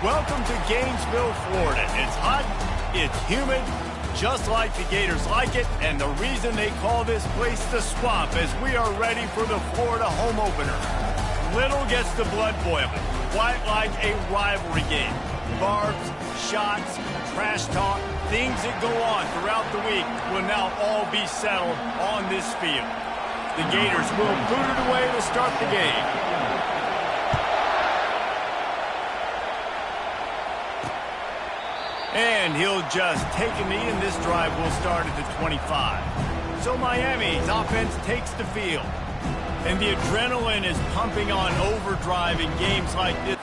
Welcome to Gainesville, Florida. It's hot, it's humid, just like the Gators like it, and the reason they call this place the Swamp is we are ready for the Florida home opener. Little gets the blood boiling, quite like a rivalry game. Barbs, shots, trash talk, things that go on throughout the week will now all be settled on this field. The Gators will boot it away to start the game. And he'll just take a knee, and this drive will start at the 25. So Miami's offense takes the field. And the adrenaline is pumping on overdrive in games like this.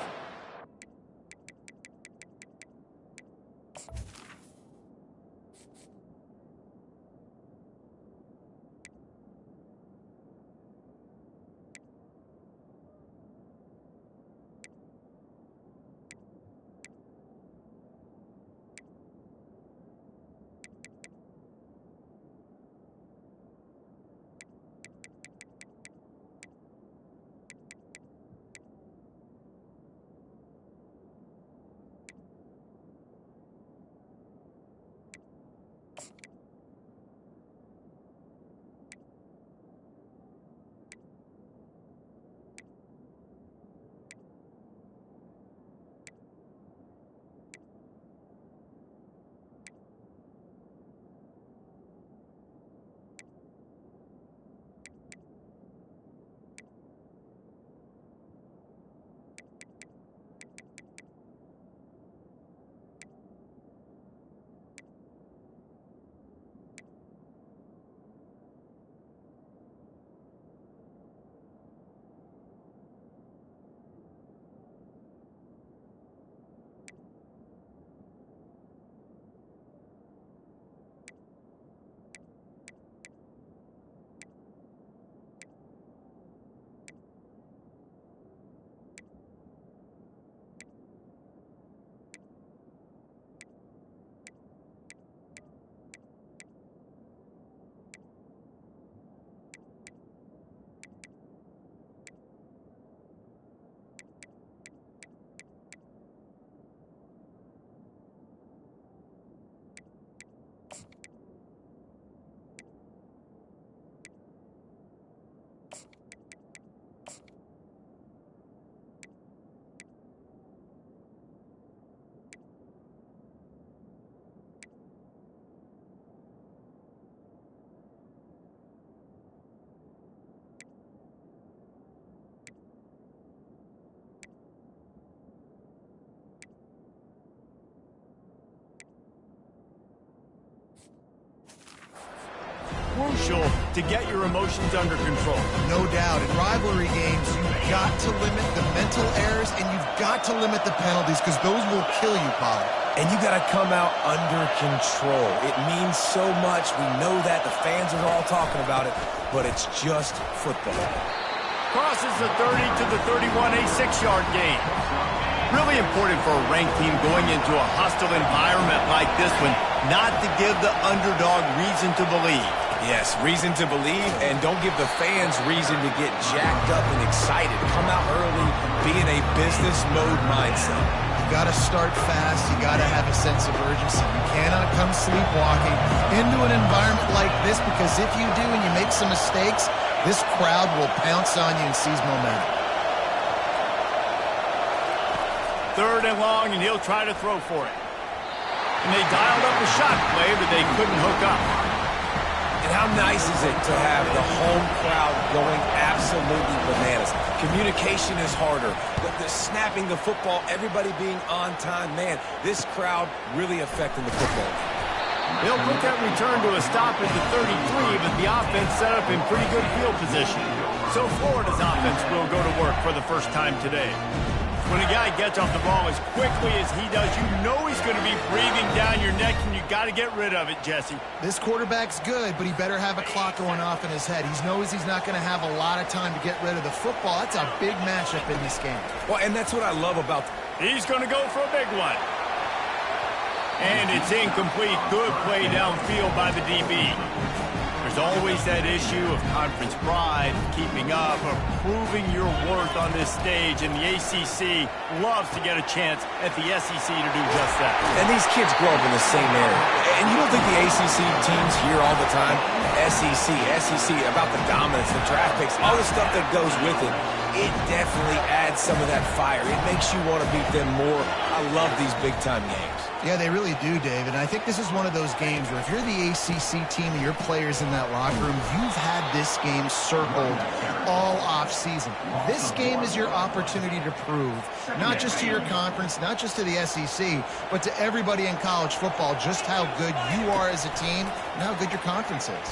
Crucial to get your emotions under control. No doubt. In rivalry games, you've got to limit the mental errors and you've got to limit the penalties because those will kill you, Pollard. And you got to come out under control. It means so much. We know that. The fans are all talking about it, but it's just football. Crosses the 30 to the 31, a 6-yard gain. Really important for a ranked team going into a hostile environment like this one, not to give the underdog reason to believe. Yes, reason to believe, and don't give the fans reason to get jacked up and excited. Come out early, be in a business mode mindset. You got to start fast. You got to have a sense of urgency. You cannot come sleepwalking into an environment like this because if you do and you make some mistakes, this crowd will pounce on you and seize momentum. 3rd and long, and he'll try to throw for it. And they dialed up a shot play, but they couldn't hook up. And how nice is it to have the home crowd going absolutely bananas? Communication is harder. The snapping the football, everybody being on time. Man, this crowd really affecting the football. They'll put that return to a stop at the 33, but the offense set up in pretty good field position. So Florida's offense will go to work for the first time today. When a guy gets off the ball as quickly as he does, you know he's going to be breathing down your neck, and you got to get rid of it, Jesse. This quarterback's good, but he better have a clock going off in his head. He knows he's not going to have a lot of time to get rid of the football. That's a big matchup in this game. Well, and that's what I love about... He's going to go for a big one. And it's incomplete. Good play downfield by the DB. There's There's always that issue of conference pride, keeping up, or proving your worth on this stage, and the ACC loves to get a chance at the SEC to do just that. And these kids grow up in the same area. And you don't think the ACC teams hear all the time, SEC, about the dominance, the draft picks, all the stuff that goes with it. It definitely adds some of that fire. It makes you want to beat them more. I love these big-time games. Yeah, they really do, David. And I think this is one of those games where if you're the ACC team and your players in that locker room, you've had this game circled all off-season. This game is your opportunity to prove, not just to your conference, not just to the SEC, but to everybody in college football, just how good you are as a team and how good your conference is.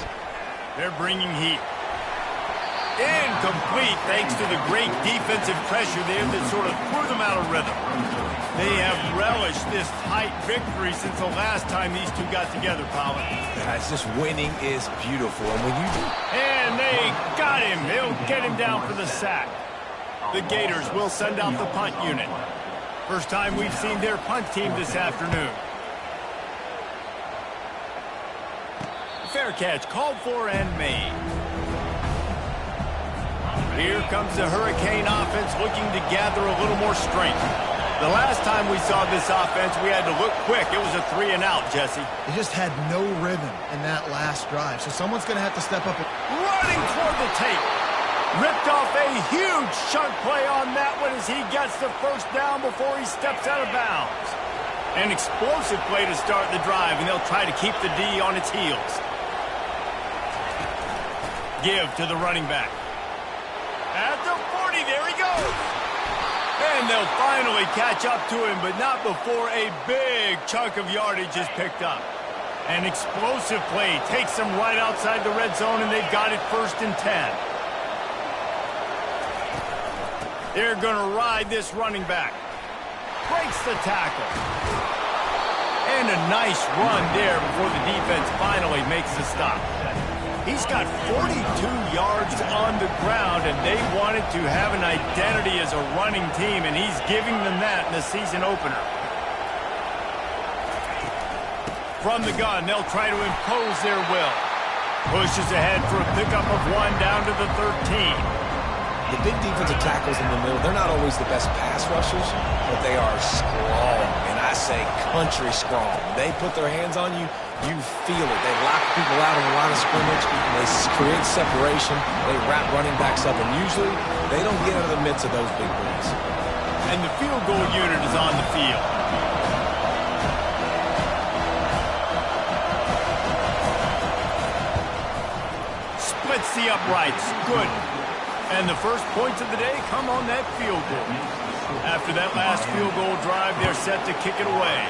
They're bringing heat. Incomplete thanks to the great defensive pressure there that sort of threw them out of rhythm. They have relished this tight victory since the last time these two got together, Powell. Guys, just winning is beautiful. And when you do... And they got him. They'll get him down for the sack. The Gators will send out the punt unit. First time we've seen their punt team this afternoon. Fair catch called for and made. Here comes the Hurricane offense looking to gather a little more strength. The last time we saw this offense, we had to look quick. It was a 3-and-out, Jesse. They just had no rhythm in that last drive, so someone's going to have to step up. Running toward the tape. Ripped off a huge chunk play on that one as he gets the first down before he steps out of bounds. An explosive play to start the drive, and they'll try to keep the D on its heels. Give to the running back. At the 40, there he goes. And they'll finally catch up to him, but not before a big chunk of yardage is picked up. An explosive play takes them right outside the red zone, and they've got it 1st and 10. They're going to ride this running back. Breaks the tackle. And a nice run there before the defense finally makes the stop. He's got 42 yards on the ground, and they wanted to have an identity as a running team, and he's giving them that in the season opener. From the gun, they'll try to impose their will. Pushes ahead for a pickup of 1 down to the 13. The big defensive tackles in the middle, they're not always the best pass rushers, but they are strong, and I say country strong. They put their hands on you, you feel it. They lock people out on the line of scrimmage. They create separation. They wrap running backs up, and usually they don't get out of the midst of those big boys. And the field goal unit is on the field. Splits the uprights. Good. And the first points of the day come on that field goal. After that last field goal drive, they're set to kick it away.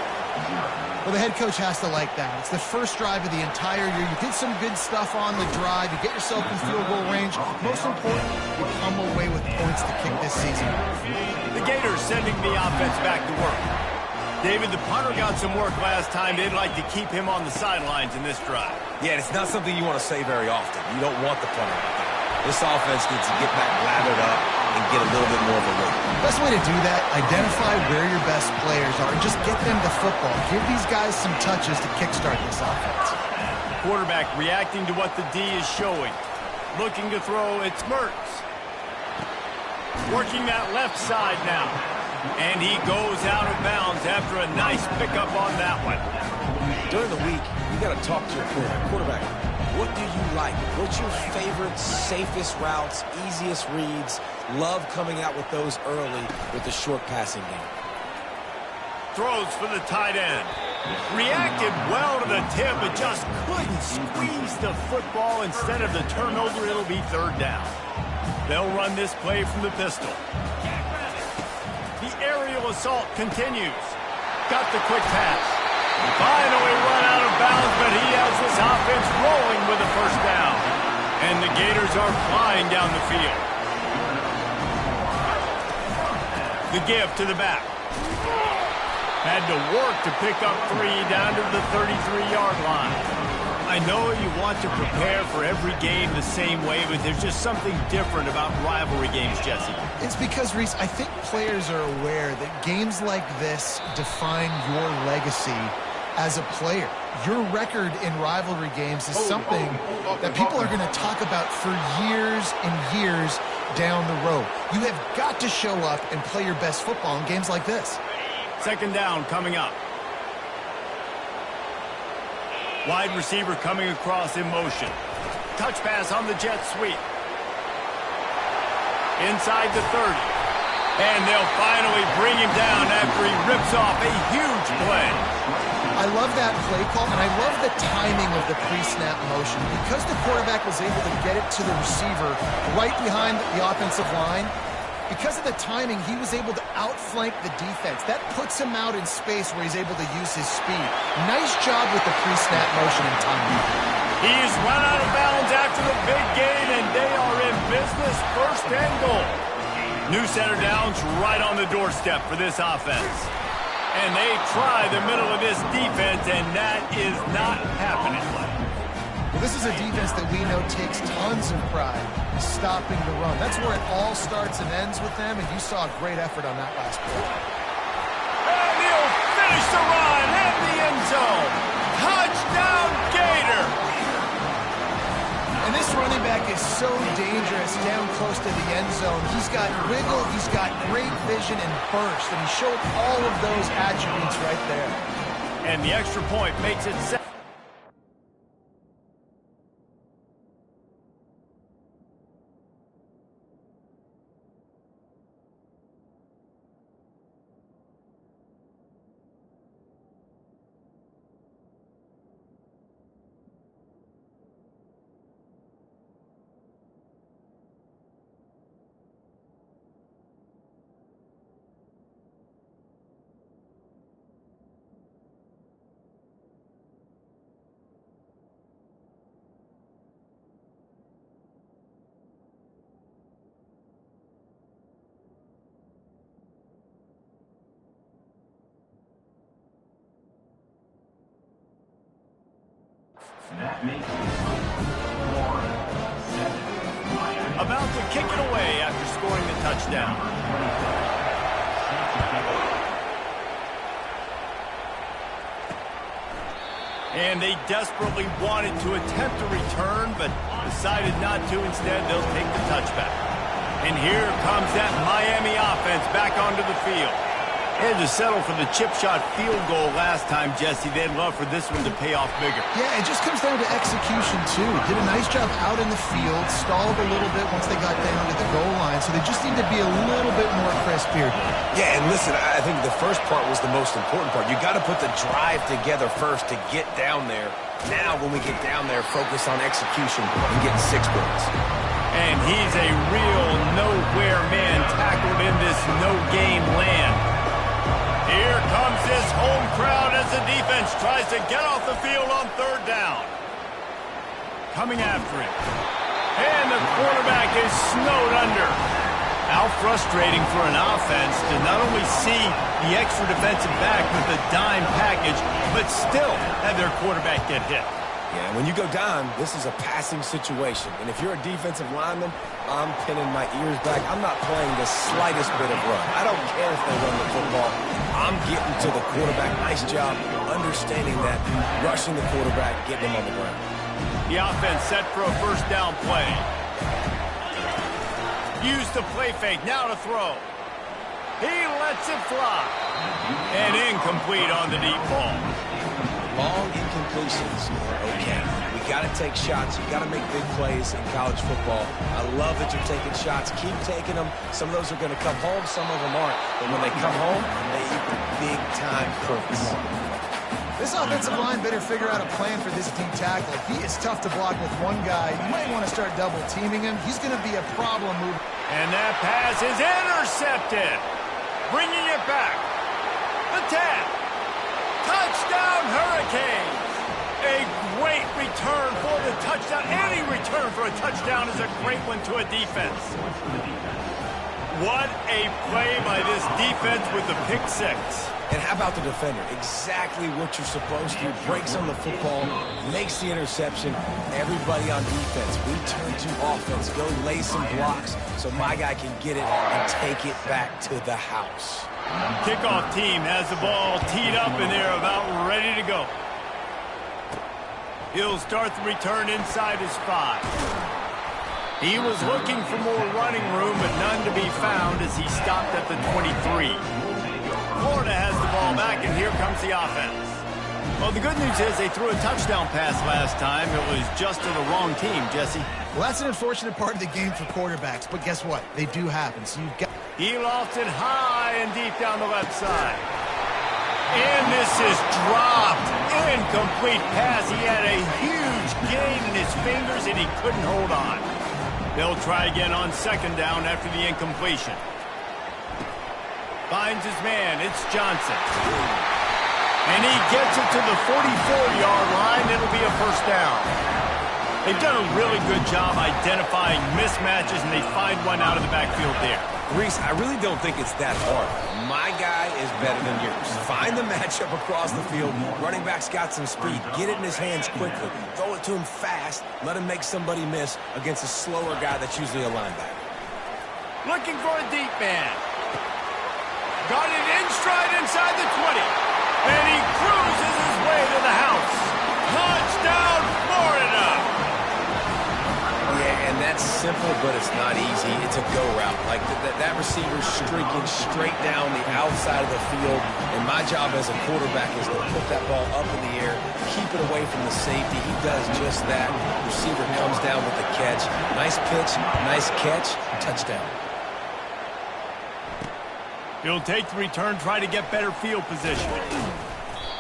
Well, the head coach has to like that. It's the first drive of the entire year. You did some good stuff on the drive. You get yourself in field goal range. Most important, you come away with points to kick this season. The Gators sending the offense back to work. David, the punter got some work last time. They'd like to keep him on the sidelines in this drive. Yeah, it's not something you want to say very often. You don't want the punter out there. This offense needs to get back lathered up and get a little bit more of a look. Best way to do that, identify where your best players are and just get them the football. Give these guys some touches to kickstart this offense. Quarterback reacting to what the D is showing. Looking to throw, it's Mertz. Working that left side now. And he goes out of bounds after a nice pickup on that one. During the week, you got to talk to your quarterback. What do you like? What's your favorite, safest routes, easiest reads? Love coming out with those early with the short passing game. Throws for the tight end. Reacted well to the tip, but just couldn't squeeze the football. Instead of the turnover, it'll be 3rd down. They'll run this play from the pistol. The aerial assault continues. Got the quick pass. Finally run out of bounds, but he has this offense rolling with a 1st down. And the Gators are flying down the field. The give to the back. Had to work to pick up 3 down to the 33-yard line. I know you want to prepare for every game the same way, but there's just something different about rivalry games, Jesse. It's because, Reese, I think players are aware that games like this define your legacy as a player. Your record in rivalry games is something that people are going to talk about for years and years down the road. You have got to show up and play your best football in games like this. Second down coming up. Wide receiver coming across in motion. Touch pass on the jet sweep. Inside the 30. And they'll finally bring him down after he rips off a huge play. I love that play call, and I love the timing of the pre-snap motion. Because the quarterback was able to get it to the receiver right behind the offensive line, because of the timing, he was able to outflank the defense. That puts him out in space where he's able to use his speed. Nice job with the pre-snap motion and timing. He's run out of bounds after the big gain, and they are in business, first and goal. New center downs right on the doorstep for this offense. And they try the middle of this defense, and that is not happening. Well, this is a defense that we know takes tons of pride stopping the run. That's where it all starts and ends with them, and you saw a great effort on that last play. And he'll finish the run in the end zone. Touchdown, Gator! And this running back is so dangerous down close to the end zone. He's got wiggle, he's got great vision and burst, and he showed all of those attributes right there. And the extra point makes it 7. That makes it 4-7. About to kick it away after scoring the touchdown. And they desperately wanted to attempt a return, but decided not to. Instead, they'll take the touchback. And here comes that Miami offense back onto the field. They had to settle for the chip shot field goal last time, Jesse. They'd love for this one to pay off bigger. Yeah, it just comes down to execution, too. Did a nice job out in the field, stalled a little bit once they got down to the goal line, so they just need to be a little bit more crisp here. Yeah, and listen, I think the first part was the most important part. You got to put the drive together first to get down there. Now, when we get down there, focus on execution and getting 6 points. And he's a real nowhere man tackled in this no-gain land. Here comes this home crowd as the defense tries to get off the field on third down. Coming after him. And the quarterback is snowed under. How frustrating for an offense to not only see the extra defensive back with the dime package, but still have their quarterback get hit. Yeah, when you go down, this is a passing situation. And if you're a defensive lineman, I'm pinning my ears back. I'm not playing the slightest bit of run. I don't care if they run the football. I'm getting to the quarterback. Nice job understanding that, rushing the quarterback, getting him on the ground. The offense set for a first down play. Use the play fake, now to throw. He lets it fly. And incomplete on the deep ball. Long incompletions are okay. We got to take shots. You got to make big plays in college football. I love that you're taking shots. Keep taking them. Some of those are going to come home. Some of them aren't. But when they come home, they equal big-time points. This offensive line better figure out a plan for this deep tackle. He is tough to block with one guy. You might want to start double-teaming him. He's going to be a problem move. And that pass is intercepted. Bringing it back. The 10. Touchdown, Hurricanes! A great return for the touchdown. Any return for a touchdown is a great one to a defense. What a play by this defense with the pick six. And how about the defender? Exactly what you're supposed to. Breaks on the football, makes the interception. Everybody on defense, we turn to offense. Go lay some blocks so my guy can get it and take it back to the house. Kickoff team has the ball teed up, and they're about ready to go. He'll start the return inside his 5. He was looking for more running room, but none to be found as he stopped at the 23. Florida has the ball back, and here comes the offense. Well, the good news is they threw a touchdown pass last time. It was just to the wrong team, Jesse. Well, that's an unfortunate part of the game for quarterbacks, but guess what? They do happen, so you've got... He lofted high and deep down the left side. And this is dropped. Incomplete pass. He had a huge gain in his fingers, and he couldn't hold on. They'll try again on second down after the incompletion. Finds his man. It's Johnson. And he gets it to the 44-yard line. It'll be a first down. They've done a really good job identifying mismatches, and they find one out of the backfield there. Reese, I really don't think it's that hard. My guy is better than yours. Find the matchup across the field. Running back's got some speed. Get it in his hands quickly. Throw it to him fast. Let him make somebody miss against a slower guy that's usually a linebacker. Looking for a deep man. Got it in stride inside the 20. And he cruises his way to the house. Touchdown, Florida! Yeah, and that's simple, but it's not easy. It's a go route. Like that receiver's streaking straight down the outside of the field, and my job as a quarterback is to put that ball up in the air, keep it away from the safety. He does just that. Receiver comes down with the catch. Nice pitch, nice catch, touchdown. He'll take the return, try to get better field position.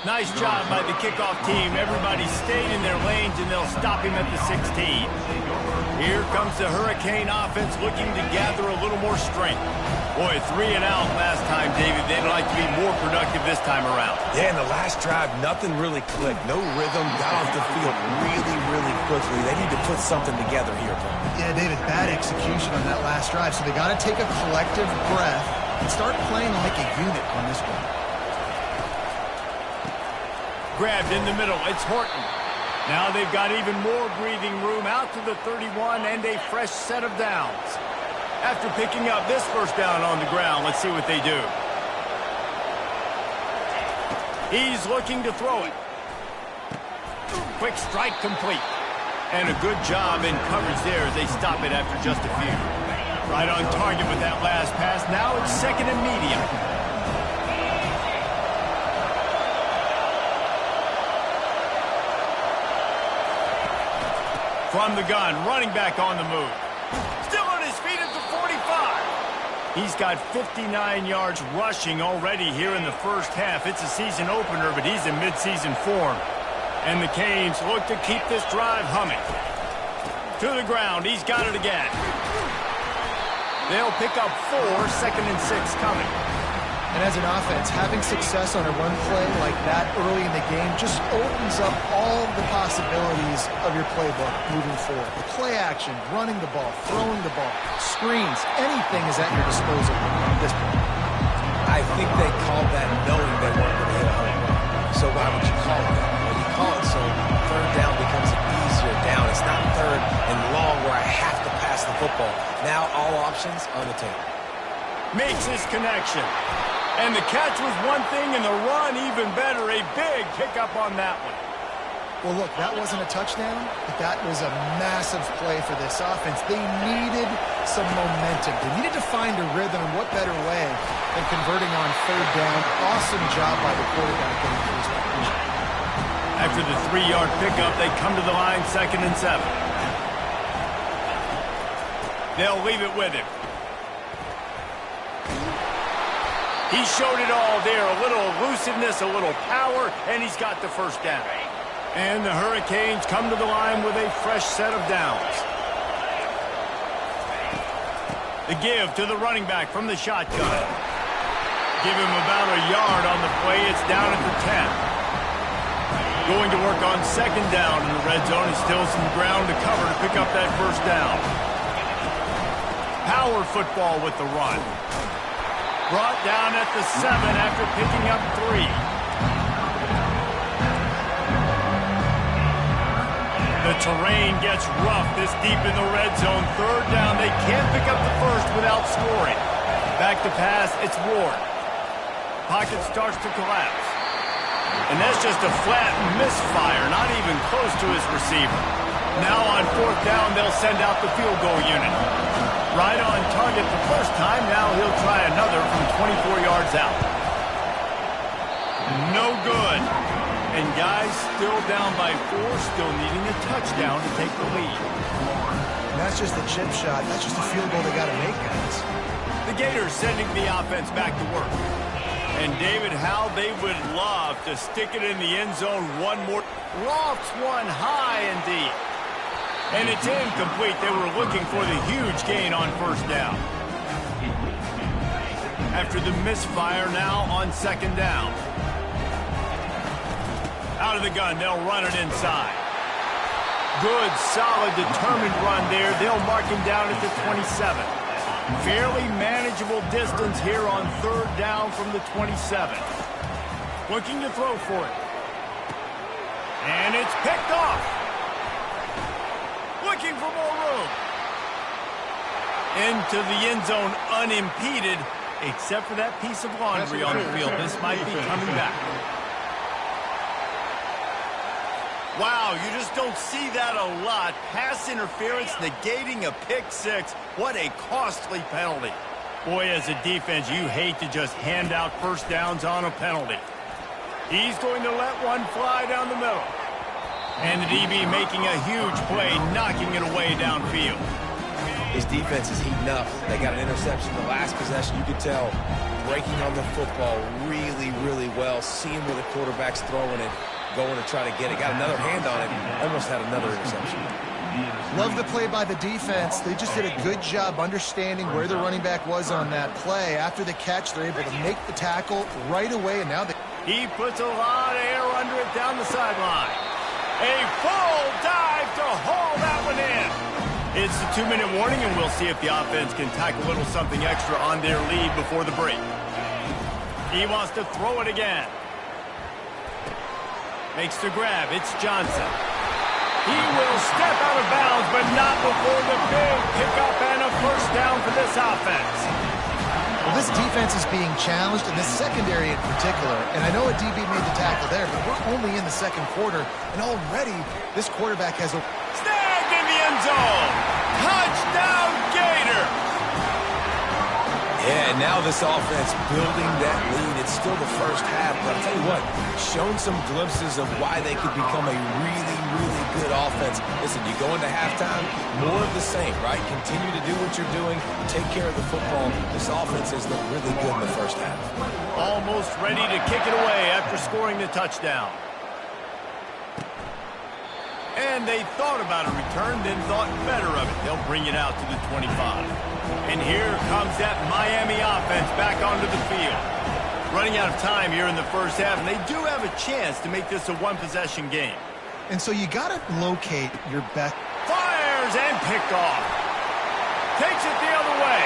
Nice job by the kickoff team. Everybody stayed in their lanes, and they'll stop him at the 16. Here comes the Hurricane offense looking to gather a little more strength. Boy, 3 and out last time, David. They'd like to be more productive this time around. Yeah, in the last drive, nothing really clicked. No rhythm, got off the field really, really quickly. They need to put something together here, Paul. Yeah, David, bad execution on that last drive, so they got to take a collective breath and start playing like a unit on this one. Grabbed in the middle. It's Horton. Now they've got even more breathing room out to the 31 and a fresh set of downs. After picking up this first down on the ground, let's see what they do. He's looking to throw it. Quick strike complete. And a good job in coverage there as they stop it after just a few. Right on target with that last pass. Now it's second and medium. From the gun, running back on the move. Still on his feet at the 45. He's got 59 yards rushing already here in the first half. It's a season opener, but he's in midseason form. And the Canes look to keep this drive humming. To the ground, he's got it again. They'll pick up 4, second and 6 coming. And as an offense, having success on a run play like that early in the game just opens up all the possibilities of your playbook moving forward. Play action, running the ball, throwing the ball, screens, anything is at your disposal at this point. I think they called that knowing they weren't going to hit a home run. So why would you call it that? Well, you call it so third down becomes an easier down. It's not third and long where I have to pass the football. Now all options on the table. Makes his connection. And the catch was one thing, and the run even better. A big pickup on that one. Well, look, that wasn't a touchdown, but that was a massive play for this offense. They needed some momentum. They needed to find a rhythm, and what better way than converting on third down. Awesome job by the quarterback getting to his position. After the 3-yard pickup, they come to the line, second and 7. They'll leave it with him. He showed it all there, a little elusiveness, a little power, and he's got the first down. And the Hurricanes come to the line with a fresh set of downs. The give to the running back from the shotgun. Give him about a yard on the play. It's down at the 10. Going to work on second down in the red zone. He's still some ground to cover to pick up that first down. Power football with the run. Brought down at the 7 after picking up 3. The terrain gets rough this deep in the red zone. 3rd down. They can't pick up the first without scoring. Back to pass. It's Ward. Pocket starts to collapse. And that's just a flat misfire, not even close to his receiver. Now on 4th down, they'll send out the field goal unit. Right on target the first time. Now he'll try another from 24 yards out. No good. And guys still down by 4, still needing a touchdown to take the lead. And that's just a chip shot. That's just a field goal they got to make, guys. The Gators sending the offense back to work. And David, how they would love to stick it in the end zone one more. Lofts one high and deep. And it's incomplete. They were looking for the huge gain on 1st down. After the misfire, now on 2nd down. Out of the gun, they'll run it inside. Good, solid, determined run there. They'll mark him down at the 27. Fairly manageable distance here on 3rd down from the 27. Looking to throw for it. And it's picked off. Looking for more room. Into the end zone unimpeded, except for that piece of laundry on the field. This might be coming back. Wow, you just don't see that a lot. Pass interference negating a pick 6. What a costly penalty. Boy, as a defense, you hate to just hand out 1st downs on a penalty. He's going to let one fly down the middle. And the DB making a huge play, knocking it away downfield. His defense is heating up. They got an interception the last possession. You could tell breaking on the football really, really well. Seeing where the quarterback's throwing it, going to try to get it. Got another hand on it. Almost had another interception. Love the play by the defense. They just did a good job understanding where the running back was on that play. After the catch, they're able to make the tackle right away, and now they... He puts a lot of air under it down the sideline. A full dive to haul that one in. It's the 2-minute warning, and we'll see if the offense can tack a little something extra on their lead before the break. He wants to throw it again. Makes the grab. It's Johnson. He will step out of bounds, but not before the big pickup and a 1st down for this offense. Well, this defense is being challenged, and this secondary in particular. And I know a DB made the tackle there, but we're only in the 2nd quarter, and already this quarterback has a... Snagged in the end zone. Touchdown, Gator. Yeah, now this offense building that lead. It's still the 1st half, but I'll tell you what, shown some glimpses of why they could become a really, really good offense. Listen, you go into halftime, more of the same, right? Continue to do what you're doing, take care of the football. This offense has looked really good in the 1st half. Almost ready to kick it away after scoring the touchdown. And they thought about a return, then thought better of it. They'll bring it out to the 25. And here comes that Miami offense back onto the field. Running out of time here in the 1st half, and they do have a chance to make this a 1-possession game. And so you got to locate your best... Fires and picked off. Takes it the other way.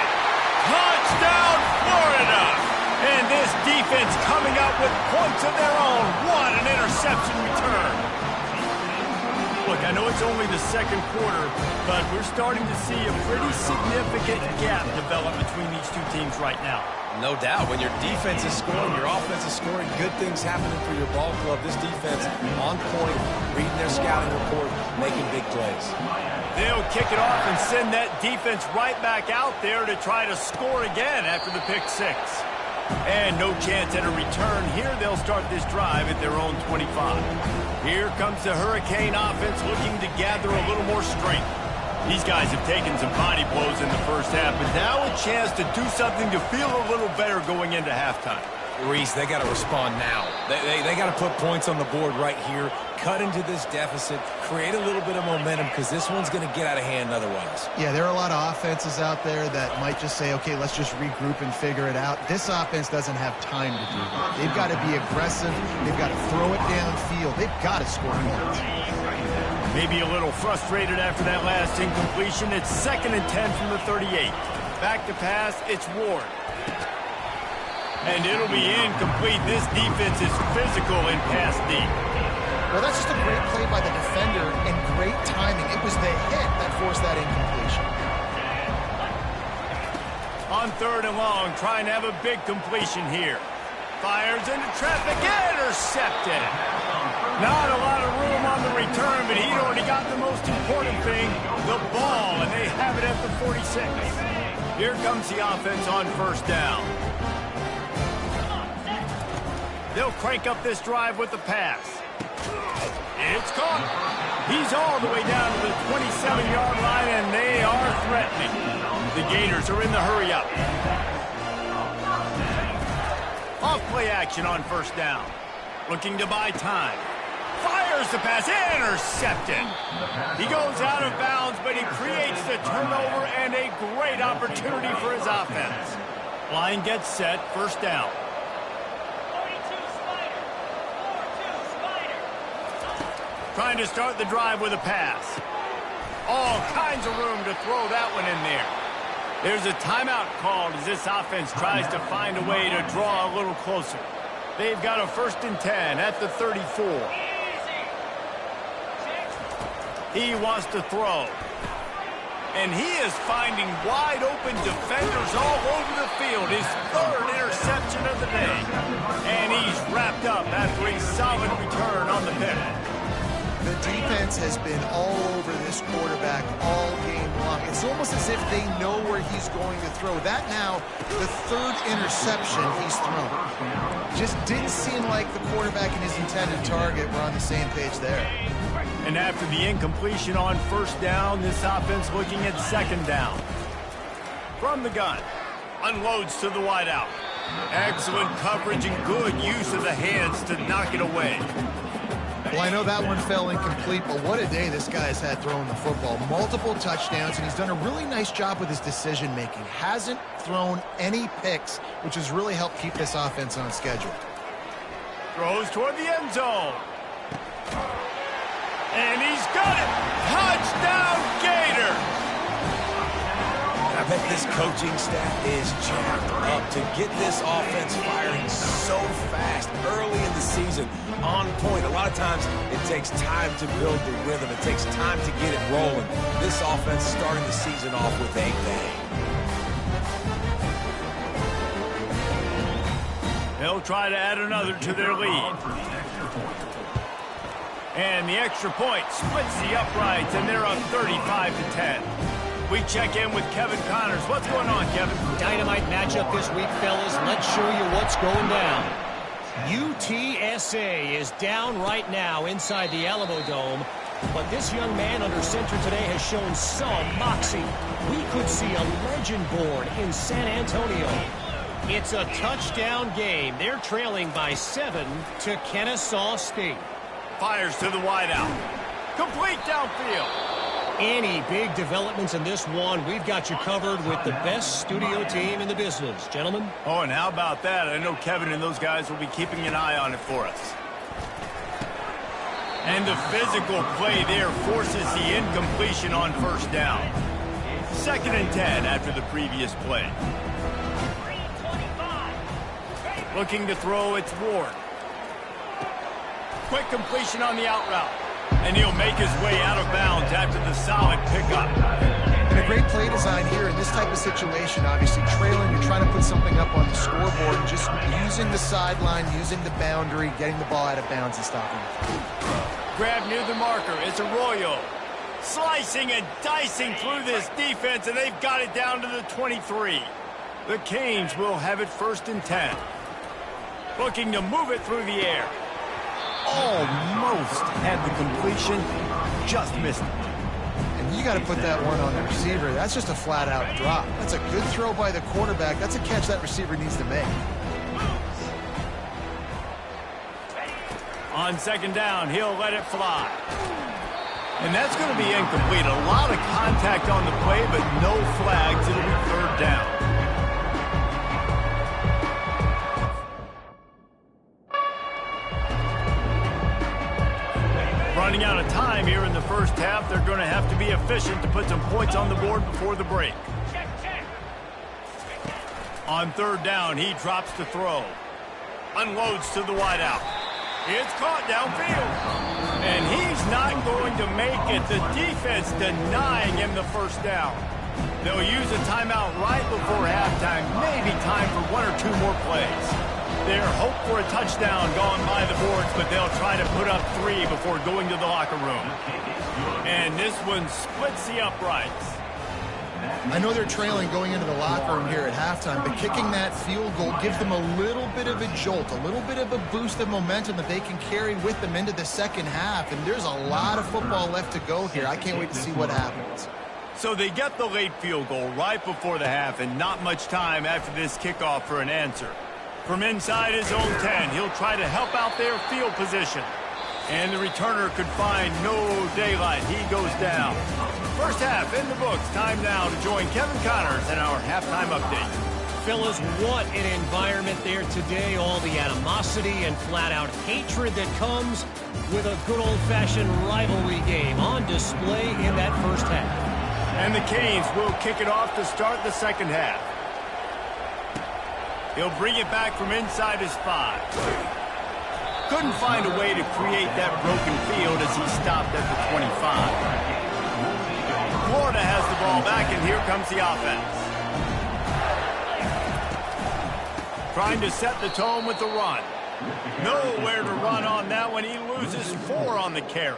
Touchdown, Florida! And this defense coming up with points of their own. What an interception return. Look, I know it's only the 2nd quarter, but we're starting to see a pretty significant gap develop between these two teams right now. No doubt. When your defense is scoring, your offense is scoring, good things happening for your ball club. This defense on point, reading their scouting report, making big plays. They'll kick it off and send that defense right back out there to try to score again after the pick 6. And no chance at a return here. They'll start this drive at their own 25. Here comes the Hurricane offense looking to gather a little more strength. These guys have taken some body blows in the 1st half, but now a chance to do something to feel a little better going into halftime. Reese, they got to respond now. They got to put points on the board right here, cut into this deficit, create a little bit of momentum, because this one's going to get out of hand otherwise. Yeah, there are a lot of offenses out there that might just say, okay, let's just regroup and figure it out. This offense doesn't have time to do that. They've got to be aggressive. They've got to throw it downfield. They've got to score points. Maybe a little frustrated after that last incompletion. It's 2nd and 10 from the 38. Back to pass, it's Ward. And it'll be incomplete. This defense is physical and pass deep. Well, that's just a great play by the defender and great timing. It was the hit that forced that incompletion. On 3rd and long, trying to have a big completion here. Fires into traffic, intercepted. Not a lot of room on the return, but he'd already got the most important thing, the ball, and they have it at the 46. Here comes the offense on 1st down. They'll crank up this drive with the pass. It's caught. He's all the way down to the 27-yard line, and they are threatening. The Gators are in the hurry-up. Off-play action on 1st down. Looking to buy time. Fires the pass. Intercepted. He goes out of bounds, but he creates the turnover and a great opportunity for his offense. Line gets set. 1st down. Trying to start the drive with a pass. All kinds of room to throw that one in there. There's a timeout called as this offense tries to find a way to draw a little closer. They've got a 1st and 10 at the 34. He wants to throw. And he is finding wide open defenders all over the field. His 3rd interception of the day. And he's wrapped up after a solid return on the pick. The defense has been all over this quarterback all game long. It's almost as if they know where he's going to throw. That now, the 3rd interception he's thrown. Just didn't seem like the quarterback and his intended target were on the same page there. And after the incompletion on 1st down, this offense looking at 2nd down. From the gun, unloads to the wideout. Excellent coverage and good use of the hands to knock it away. Well, I know that one fell incomplete, but what a day this guy has had throwing the football. Multiple touchdowns, and he's done a really nice job with his decision-making. Hasn't thrown any picks, which has really helped keep this offense on schedule. Throws toward the end zone. And he's got it. Touchdown, Gator. I bet this coaching staff is jacked up to get this offense firing so fast early in the season, on point. A lot of times it takes time to build the rhythm. It takes time to get it rolling. This offense starting the season off with a bang. They'll try to add another to their lead. And the extra point splits the uprights, and they're up 35-10. We check in with Kevin Connors. What's going on, Kevin? Dynamite matchup this week, fellas. Let's show you what's going down. UTSA is down right now inside the Alamo Dome, but this young man under center today has shown some moxie. We could see a legend born in San Antonio. It's a touchdown game. They're trailing by 7 to Kennesaw State. Fires to the wideout. Complete downfield. Any big developments in this one, we've got you covered with the best studio team in the business. Gentlemen? Oh, and how about that? I know Kevin and those guys will be keeping an eye on it for us. And the physical play there forces the incompletion on 1st down. 2nd and 10 after the previous play. Looking to throw, it's Ward. Quick completion on the out route. And he'll make his way out of bounds after the solid pickup. And a great play design here in this type of situation. Obviously, trailing, you're trying to put something up on the scoreboard, and just using the sideline, using the boundary, getting the ball out of bounds and stopping it. Grab near the marker. It's Arroyo. Slicing and dicing through this defense, and they've got it down to the 23. The Canes will have it 1st and 10. Looking to move it through the air. Almost had the completion, just missed it. And you got to put that one on the receiver. That's just a flat-out drop. That's a good throw by the quarterback. That's a catch that receiver needs to make. On 2nd down, he'll let it fly. And that's going to be incomplete. A lot of contact on the play, but no flags. It'll be 3rd down. Running out of time here in the 1st half. They're going to have to be efficient to put some points on the board before the break. On third down, he drops to throw. Unloads to the wideout. It's caught downfield. And he's not going to make it. The defense denying him the first down. They'll use a timeout right before halftime. Maybe time for one or two more plays. Their hope for a touchdown gone by the boards, but they'll try to put up 3 before going to the locker room. And this one splits the uprights. I know they're trailing going into the locker room here at halftime, but kicking that field goal gives them a little bit of a jolt, a little bit of a boost of momentum that they can carry with them into the second half. And there's a lot of football left to go here. I can't wait to see what happens. So they get the late field goal right before the half, and not much time after this kickoff for an answer. From inside his own 10, he'll try to help out their field position. And the returner could find no daylight. He goes down. First half in the books. Time now to join Kevin Connors in our halftime update. Fellas, what an environment there today. All the animosity and flat-out hatred that comes with a good old-fashioned rivalry game on display in that first half. And the Canes will kick it off to start the second half. He'll bring it back from inside his 5. Couldn't find a way to create that broken field as he stopped at the 25. Florida has the ball back, and here comes the offense. Trying to set the tone with the run. Nowhere to run on that one. He loses 4 on the carry.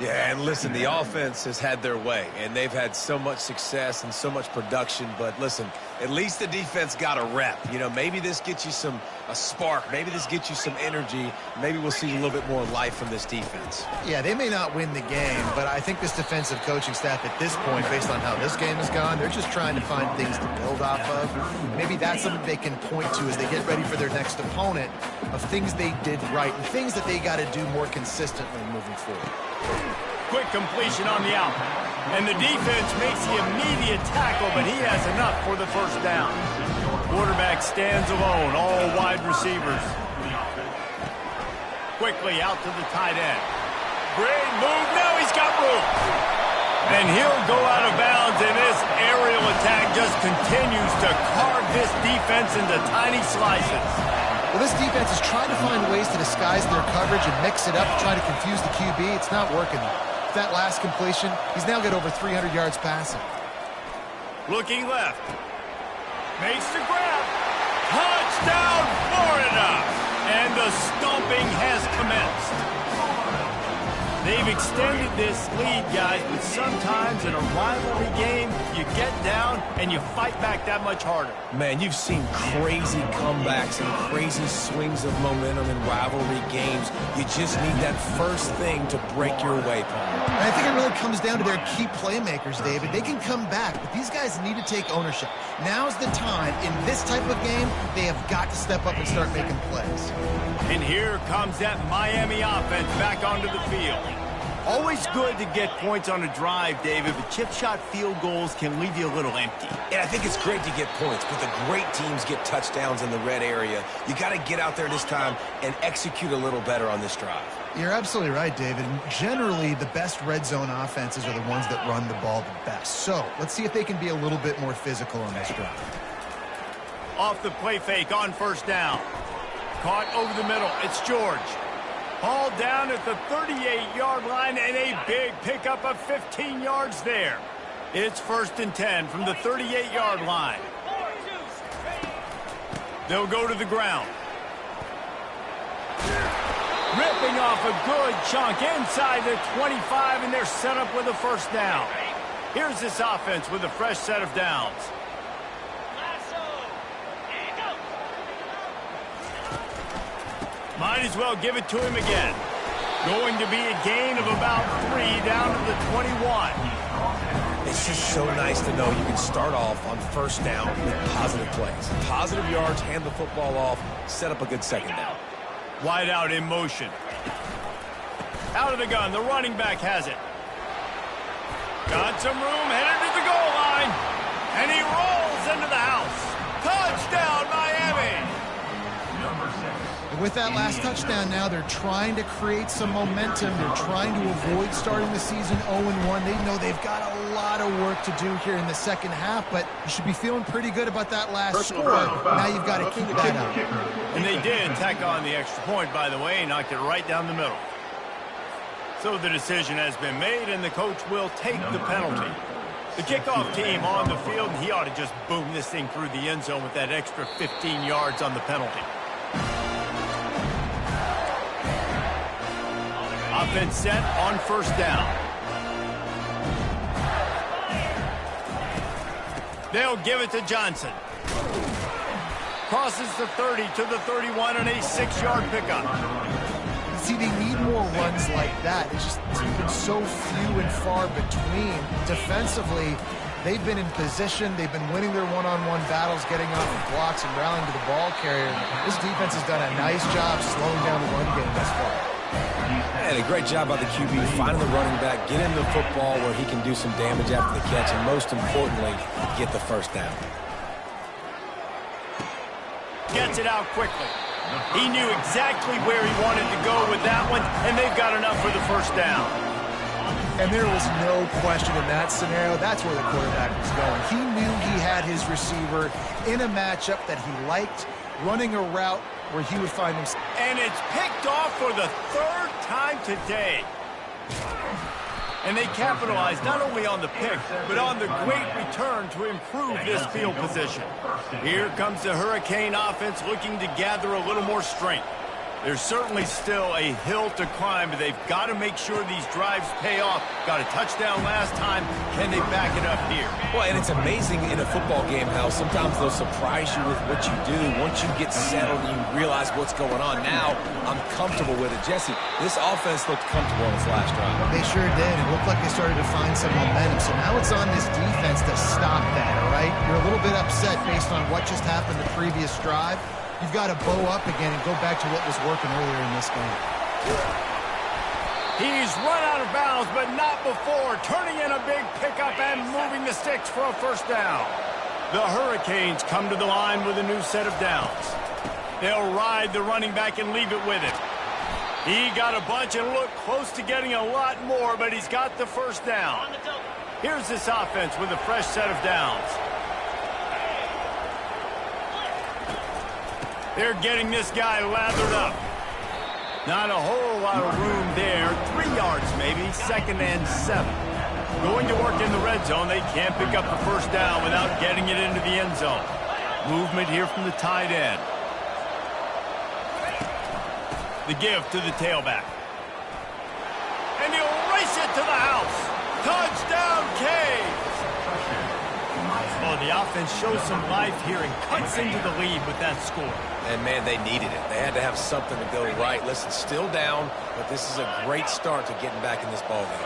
Yeah, and listen, the offense has had their way, and they've had so much success and so much production. But listen, at least the defense got a rep. You know, maybe this gets you a spark. Maybe this gets you some energy. Maybe we'll see a little bit more life from this defense. Yeah, they may not win the game, but I think this defensive coaching staff at this point, based on how this game has gone, they're just trying to find things to build off of. Maybe that's something they can point to as they get ready for their next opponent, of things they did right and things that they got to do more consistently moving forward. Quick completion on the out. And the defense makes the immediate tackle, but he has enough for the first down. Quarterback stands alone, all wide receivers. Quickly out to the tight end. Great move. Now he's got room. And he'll go out of bounds, and this aerial attack just continues to carve this defense into tiny slices. Well, this defense is trying to find ways to disguise their coverage and mix it up to try to confuse the QB. It's not working. That last completion, he's now got over 300 yards passing. Looking left. Makes the grab. Touchdown, Florida! And the stomping has commenced. They've extended this lead, guys, but sometimes in a rivalry game, you get down and you fight back that much harder. Man, you've seen crazy comebacks and crazy swings of momentum in rivalry games. You just need that first thing to break your way, Paul. And I think it really comes down to their key playmakers, David. They can come back, but these guys need to take ownership. Now's the time. In this type of game, they have got to step up and start making plays. And here comes that Miami offense back onto the field. Always good to get points on a drive, David, but chip shot field goals can leave you a little empty. And I think it's great to get points, but the great teams get touchdowns in the red area. You got to get out there this time and execute a little better on this drive. You're absolutely right, David. Generally, the best red zone offenses are the ones that run the ball the best. So let's see if they can be a little bit more physical on this drive. Off the play fake on first down. Caught over the middle. It's George. Hauled down at the 38-yard line, and a big pickup of 15 yards there. It's 1st and 10 from the 38-yard line. They'll go to the ground. Ripping off a good chunk inside the 25, and they're set up with a first down. Here's this offense with a fresh set of downs. Might as well give it to him again. Going to be a gain of about 3 down to the 21. It's just so nice to know you can start off on first down with positive plays. Positive yards, hand the football off, set up a good second down. Wide out in motion. Out of the gun, the running back has it. Got some room, headed to the goal line. And he rolls into the house. Touchdown, Miami! Number 6. And with that last touchdown now, they're trying to create some momentum. They're trying to avoid starting the season 0-1. They know they've got a lot of work to do here in the second half, but you should be feeling pretty good about that last score. Now you've got to keep that up. And they did tack on the extra point, by the way, knocked it right down the middle. So the decision has been made, and the coach will take the penalty. The kickoff team on the field, and he ought to just boom this thing through the end zone with that extra 15 yards on the penalty. Offense set on first down. They'll give it to Johnson. Crosses the 30 to the 31 and a 6-yard pickup. See, they need more runs like that. It's been so few and far between. Defensively, they've been in position. They've been winning their one-on-one battles, getting off the blocks and rallying to the ball carrier. This defense has done a nice job slowing down the run game thus far. And a great job by the QB, finding the running back, get him the football where he can do some damage after the catch, and most importantly, get the first down. Gets it out quickly. He knew exactly where he wanted to go with that one, and they've got enough for the first down. And there was no question in that scenario. That's where the quarterback was going. He knew he had his receiver in a matchup that he liked, running a route where he would find himself. And it's picked off for the third time today. And they capitalized not only on the pick, but on the great return to improve this field position. Here comes the Hurricane offense looking to gather a little more strength. There's certainly still a hill to climb, but they've got to make sure these drives pay off. Got a touchdown last time. Can they back it up here? Well, and it's amazing in a football game how sometimes they'll surprise you with what you do. Once you get settled and you realize what's going on, now I'm comfortable with it. Jesse, this offense looked comfortable in its last drive. They sure did. It looked like they started to find some momentum. So now it's on this defense to stop that, all right? You're a little bit upset based on what just happened the previous drive. You've got to bow up again and go back to what was working earlier in this game. He's run out of bounds, but not before. Turning in a big pickup and moving the sticks for a first down. The Hurricanes come to the line with a new set of downs. They'll ride the running back and leave it with him. He got a bunch and looked close to getting a lot more, but he's got the first down. Here's this offense with a fresh set of downs. They're getting this guy lathered up. Not a whole lot of room there. 3 yards maybe, 2nd and 7. Going to work in the red zone. They can't pick up the first down without getting it into the end zone. Movement here from the tight end. The give to the tailback. And he'll race it to the house. Touchdown, Canes! Oh, the offense shows some life here and cuts into the lead with that score. And, man, they needed it. They had to have something to go right. Listen, still down, but this is a great start to getting back in this ballgame.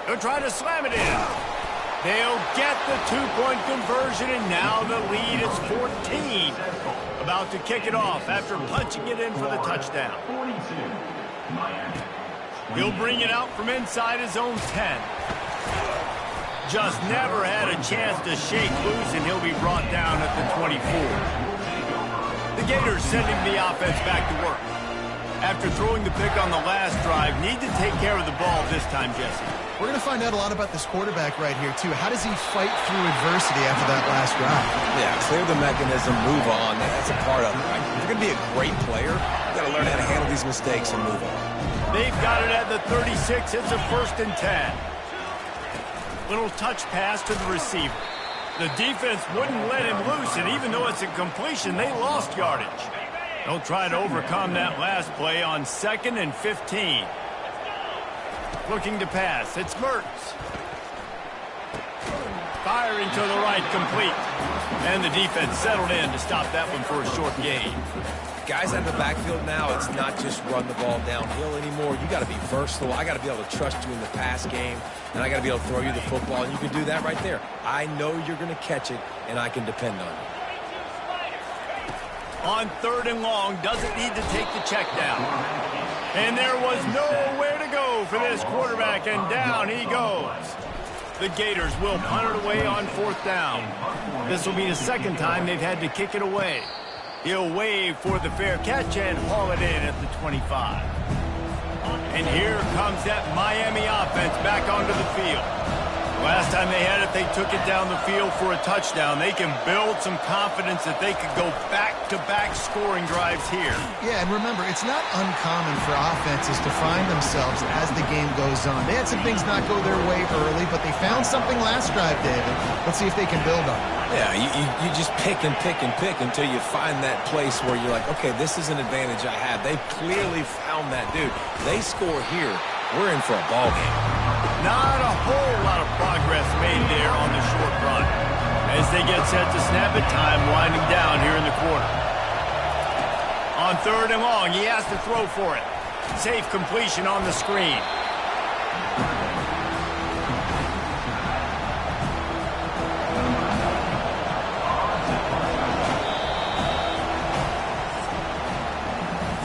They'll try to slam it in. They'll get the two-point conversion, and now the lead is 14. About to kick it off after punching it in for the touchdown. He'll bring it out from inside his own 10. Just never had a chance to shake loose, and he'll be brought down at the 24. The Gators sending the offense back to work. After throwing the pick on the last drive, need to take care of the ball this time, Jesse. We're going to find out a lot about this quarterback right here, too. How does he fight through adversity after that last drive? Yeah, clear the mechanism, move on. That's a part of it, right? If you're going to be a great player, you've got to learn how to handle these mistakes and move on. They've got it at the 36. It's a 1st and 10. Little touch pass to the receiver. The defense wouldn't let him loose, and even though it's a completion, they lost yardage. They'll try to overcome that last play on 2nd and 15. Looking to pass. It's Mertz. Firing to the right, complete. And the defense settled in to stop that one for a short gain. Guys out of the backfield now, it's not just run the ball downhill anymore. You got to be versatile. I got to be able to trust you in the pass game, and I got to be able to throw you the football, and you can do that right there. I know you're going to catch it, and I can depend on you. On 3rd and long, doesn't need to take the check down. And there was nowhere to go for this quarterback, and down he goes. The Gators will punt it away on 4th down. This will be the 2nd time they've had to kick it away. He'll wave for the fair catch and haul it in at the 25. And here comes that Miami offense back onto the field. Last time they had it, they took it down the field for a touchdown. They can build some confidence that they could go back-to-back scoring drives here. Yeah, and remember, it's not uncommon for offenses to find themselves as the game goes on. They had some things not go their way early, but they found something last drive, David. Let's see if they can build on it. Yeah, you just pick and pick and pick until you find that place where you're like, okay, this is an advantage I have. They clearly found that dude. They score here, we're in for a ball game. Not a whole lot of progress made there on the short run. As they get set to snap it, time winding down here in the quarter. On 3rd and long, he has to throw for it. Safe completion on the screen.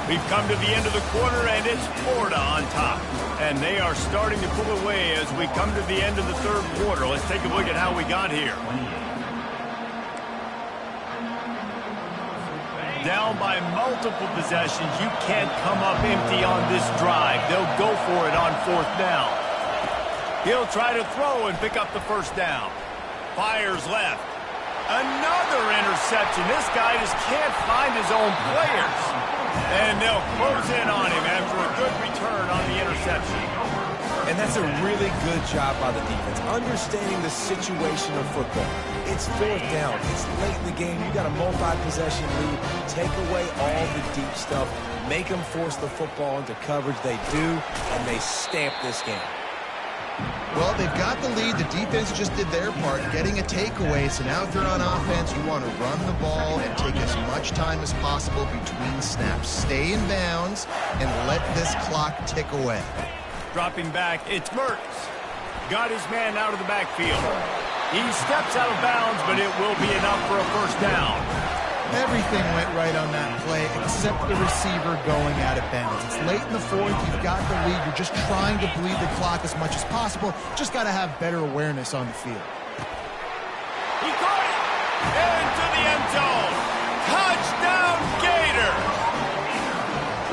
We've come to the end of the quarter, and it's Florida on top. And they are starting to pull away as we come to the end of the 3rd quarter. Let's take a look at how we got here. Down by multiple possessions, you can't come up empty on this drive. They'll go for it on 4th down. He'll try to throw and pick up the 1st down. Fires left. Another interception. This guy just can't find his own players. And they'll close in on him after a good return on the interception. And that's a really good job by the defense, understanding the situation of football. It's 4th down. It's late in the game. You got a multi-possession lead. Take away all the deep stuff. Make them force the football into coverage. They do, and they stamp this game. Well, they've got the lead. The defense just did their part, getting a takeaway. So now if you're on offense, you want to run the ball and take as much time as possible between snaps. Stay in bounds and let this clock tick away. Dropping back, it's Mertz. Got his man out of the backfield. He steps out of bounds, but it will be enough for a 1st down. Everything went right on that play except the receiver going out of bounds. It's late in the 4th. You've got the lead. You're just trying to bleed the clock as much as possible. Just got to have better awareness on the field. He caught it! Into the end zone! Touchdown, Gator!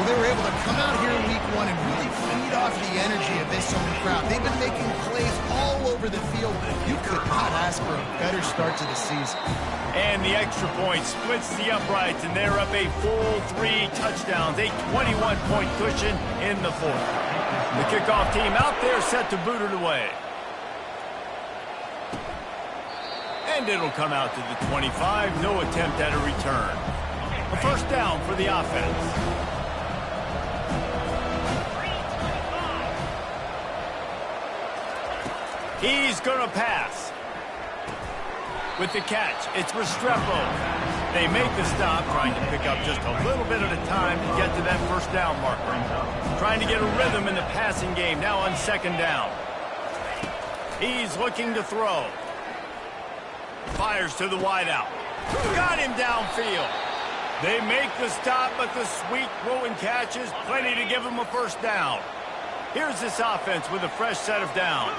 Well, they were able to come out here in week 1 and really feed off the energy of this home crowd. They've been making plays all over the field. You could not ask for a better start to the season. And the extra point splits the uprights, and they're up a full 3 touchdowns, a 21-point cushion in the 4th. The kickoff team out there set to boot it away. And it'll come out to the 25, no attempt at a return. A 1st down for the offense. He's going to pass. With the catch, it's Restrepo. They make the stop, trying to pick up just a little bit at a time to get to that 1st down marker. Trying to get a rhythm in the passing game, now on 2nd down. He's looking to throw. Fires to the wideout. Got him downfield. They make the stop, but the sweet throw and catch is plenty to give him a 1st down. Here's this offense with a fresh set of downs.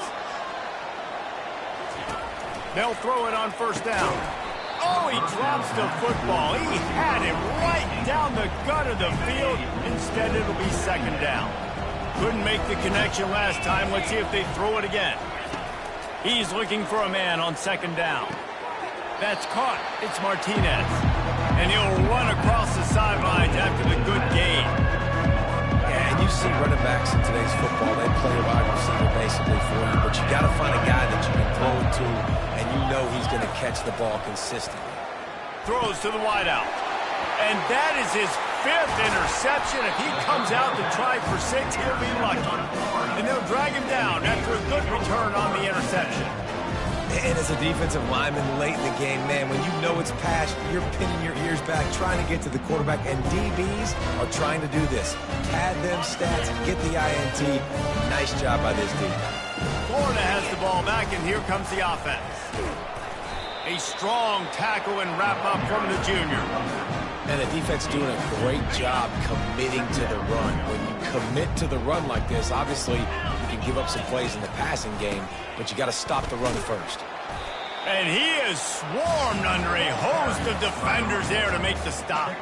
They'll throw it on 1st down. Oh, he drops the football. He had him right down the gut of the field. Instead, it'll be 2nd down. Couldn't make the connection last time. Let's see if they throw it again. He's looking for a man on 2nd down. That's caught. It's Martinez. And he'll run across the sidelines after the good gain. Yeah, and you see running backs in today's football, they play a wide receiver basically for you, but you got to find a guy that you can throw it to, and you know he's going to catch the ball consistently. Throws to the wideout. And that is his 5th interception. If he comes out to try for 6, he'll be lucky. And they'll drag him down after a good return on the interception. And as a defensive lineman late in the game, man, when you know it's pass, you're pinning your ears back, trying to get to the quarterback, and DBs are trying to do this. Pad them stats, get the INT. Nice job by this team. Florida has the ball back, and here comes the offense. A strong tackle and wrap-up from the junior. And the defense doing a great job committing to the run. When you commit to the run like this, obviously you can give up some plays in the passing game, but you got to stop the run first. And he is swarmed under a host of defenders there to make the stop.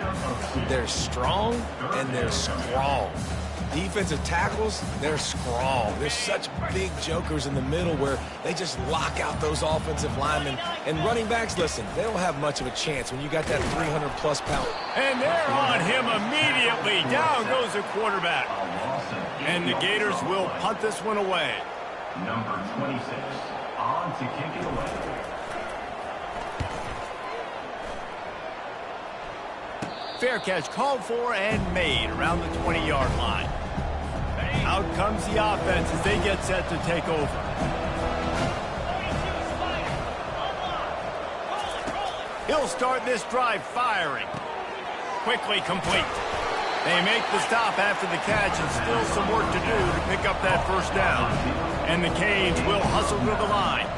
They're strong and they're strong. Defensive tackles, they're strong. There's such big jokers in the middle where they just lock out those offensive linemen. And running backs, listen, they don't have much of a chance when you got that 300-plus pound. And they're on him immediately. Down goes the quarterback. And the Gators will punt this one away. Number 26, on to kick it away. Fair catch called for and made around the 20-yard line. Out comes the offense as they get set to take over. He'll start this drive firing. Quickly complete. They make the stop after the catch and still some work to do to pick up that first down. And the Canes will hustle to the line.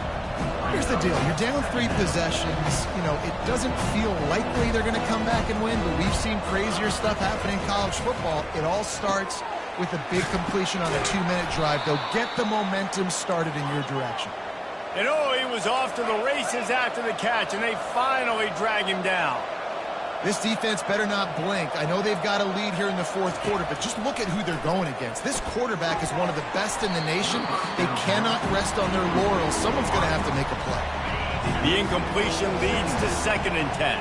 Here's the deal. You're down 3 possessions. You know, it doesn't feel likely they're going to come back and win, but we've seen crazier stuff happen in college football. It all starts with a big completion on a 2-minute drive. They'll get the momentum started in your direction. And oh, he was off to the races after the catch, and they finally drag him down. This defense better not blink. I know they've got a lead here in the 4th quarter, but just look at who they're going against. This quarterback is one of the best in the nation. They cannot rest on their laurels. Someone's going to have to make a play. The incompletion leads to 2nd and 10.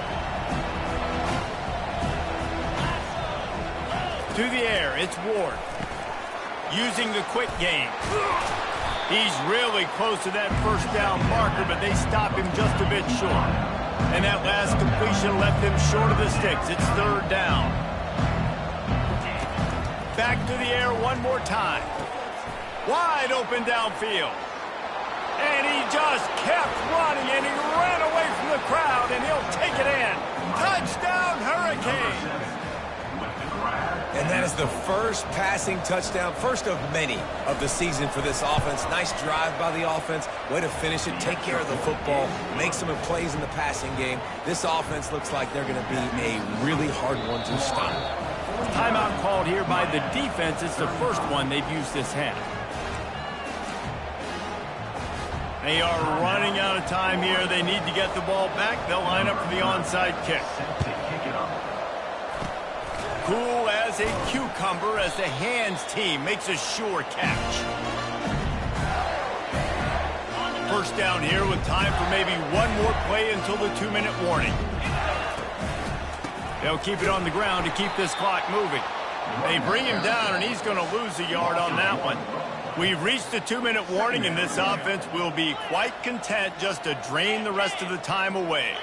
To the air, it's Ward. Using the quick game. He's really close to that first down marker, but they stop him just a bit short. And that last completion left him short of the sticks. It's 3rd down. Back to the air one more time. Wide open downfield. And he just kept running, and he ran away from the crowd, and he'll take it in. Touchdown, Hurricanes! And that is the first passing touchdown, first of many of the season for this offense. Nice drive by the offense. Way to finish it, take care of the football, make some plays in the passing game. This offense looks like they're going to be a really hard one to stop. Timeout called here by the defense. It's the first one they've used this half. They are running out of time here. They need to get the ball back. They'll line up for the onside kick. Cool as a cucumber as the hands team makes a sure catch. First down here with time for maybe one more play until the 2-minute warning. They'll keep it on the ground to keep this clock moving. They bring him down, and he's going to lose a yard on that one. We've reached the 2-minute warning, and this offense will be quite content just to drain the rest of the time away.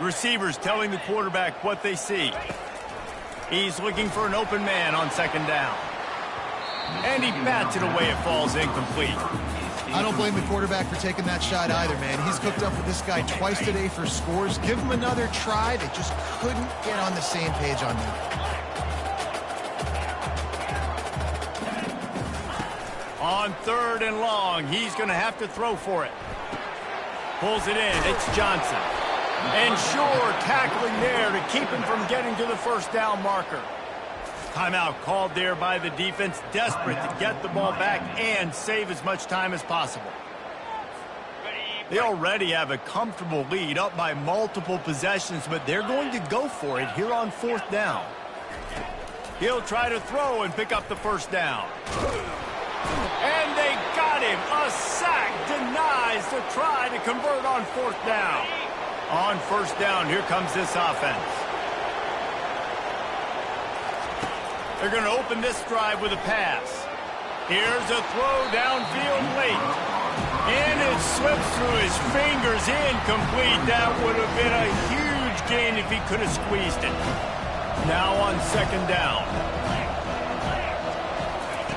Receivers telling the quarterback what they see. He's looking for an open man on 2nd down. And he bats it away. It falls incomplete. I don't blame the quarterback for taking that shot either, man. He's hooked up with this guy twice today for scores. Give him another try. They just couldn't get on the same page on that. On 3rd and long, he's going to have to throw for it. Pulls it in. It's Johnson. And sure, tackling there to keep him from getting to the first down marker. Timeout called there by the defense, desperate to get the ball back and save as much time as possible. They already have a comfortable lead, up by multiple possessions, but they're going to go for it here on 4th down. He'll try to throw and pick up the first down. And they got him. A sack denies the try to convert on 4th down. On 1st down, here comes this offense. They're going to open this drive with a pass. Here's a throw downfield late. And it slips through his fingers, incomplete. That would have been a huge gain if he could have squeezed it. Now on 2nd down.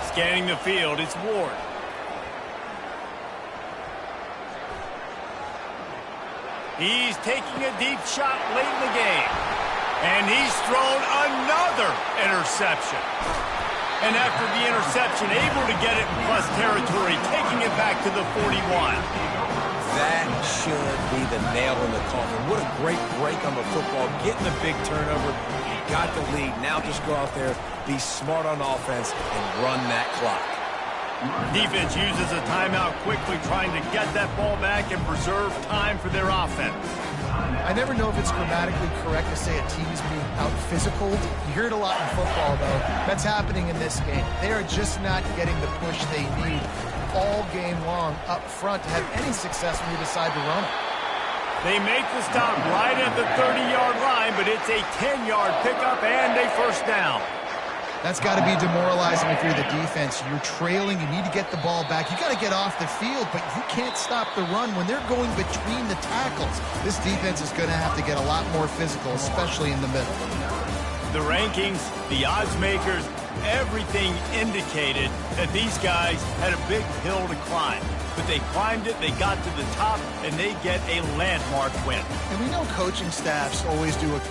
Scanning the field, it's Ward. He's taking a deep shot late in the game. And he's thrown another interception. And after the interception, able to get it in plus territory, taking it back to the 41. That should be the nail in the coffin. What a great break on the football. Getting the big turnover. You got the lead. Now just go out there, be smart on offense, and run that clock. Defense uses a timeout quickly, trying to get that ball back and preserve time for their offense. I never know if it's grammatically correct to say a team is being out-physicaled. You hear it a lot in football, though. That's happening in this game. They are just not getting the push they need all game long up front to have any success when you decide to run it. They make the stop right at the 30-yard line, but it's a 10-yard pickup and a first down. That's got to be demoralizing if you're the defense. You're trailing. You need to get the ball back. You got to get off the field, but you can't stop the run when they're going between the tackles. This defense is going to have to get a lot more physical, especially in the middle. The rankings, the odds makers, everything indicated that these guys had a big hill to climb. But they climbed it, they got to the top, and they get a landmark win. And we know coaching staffs always do a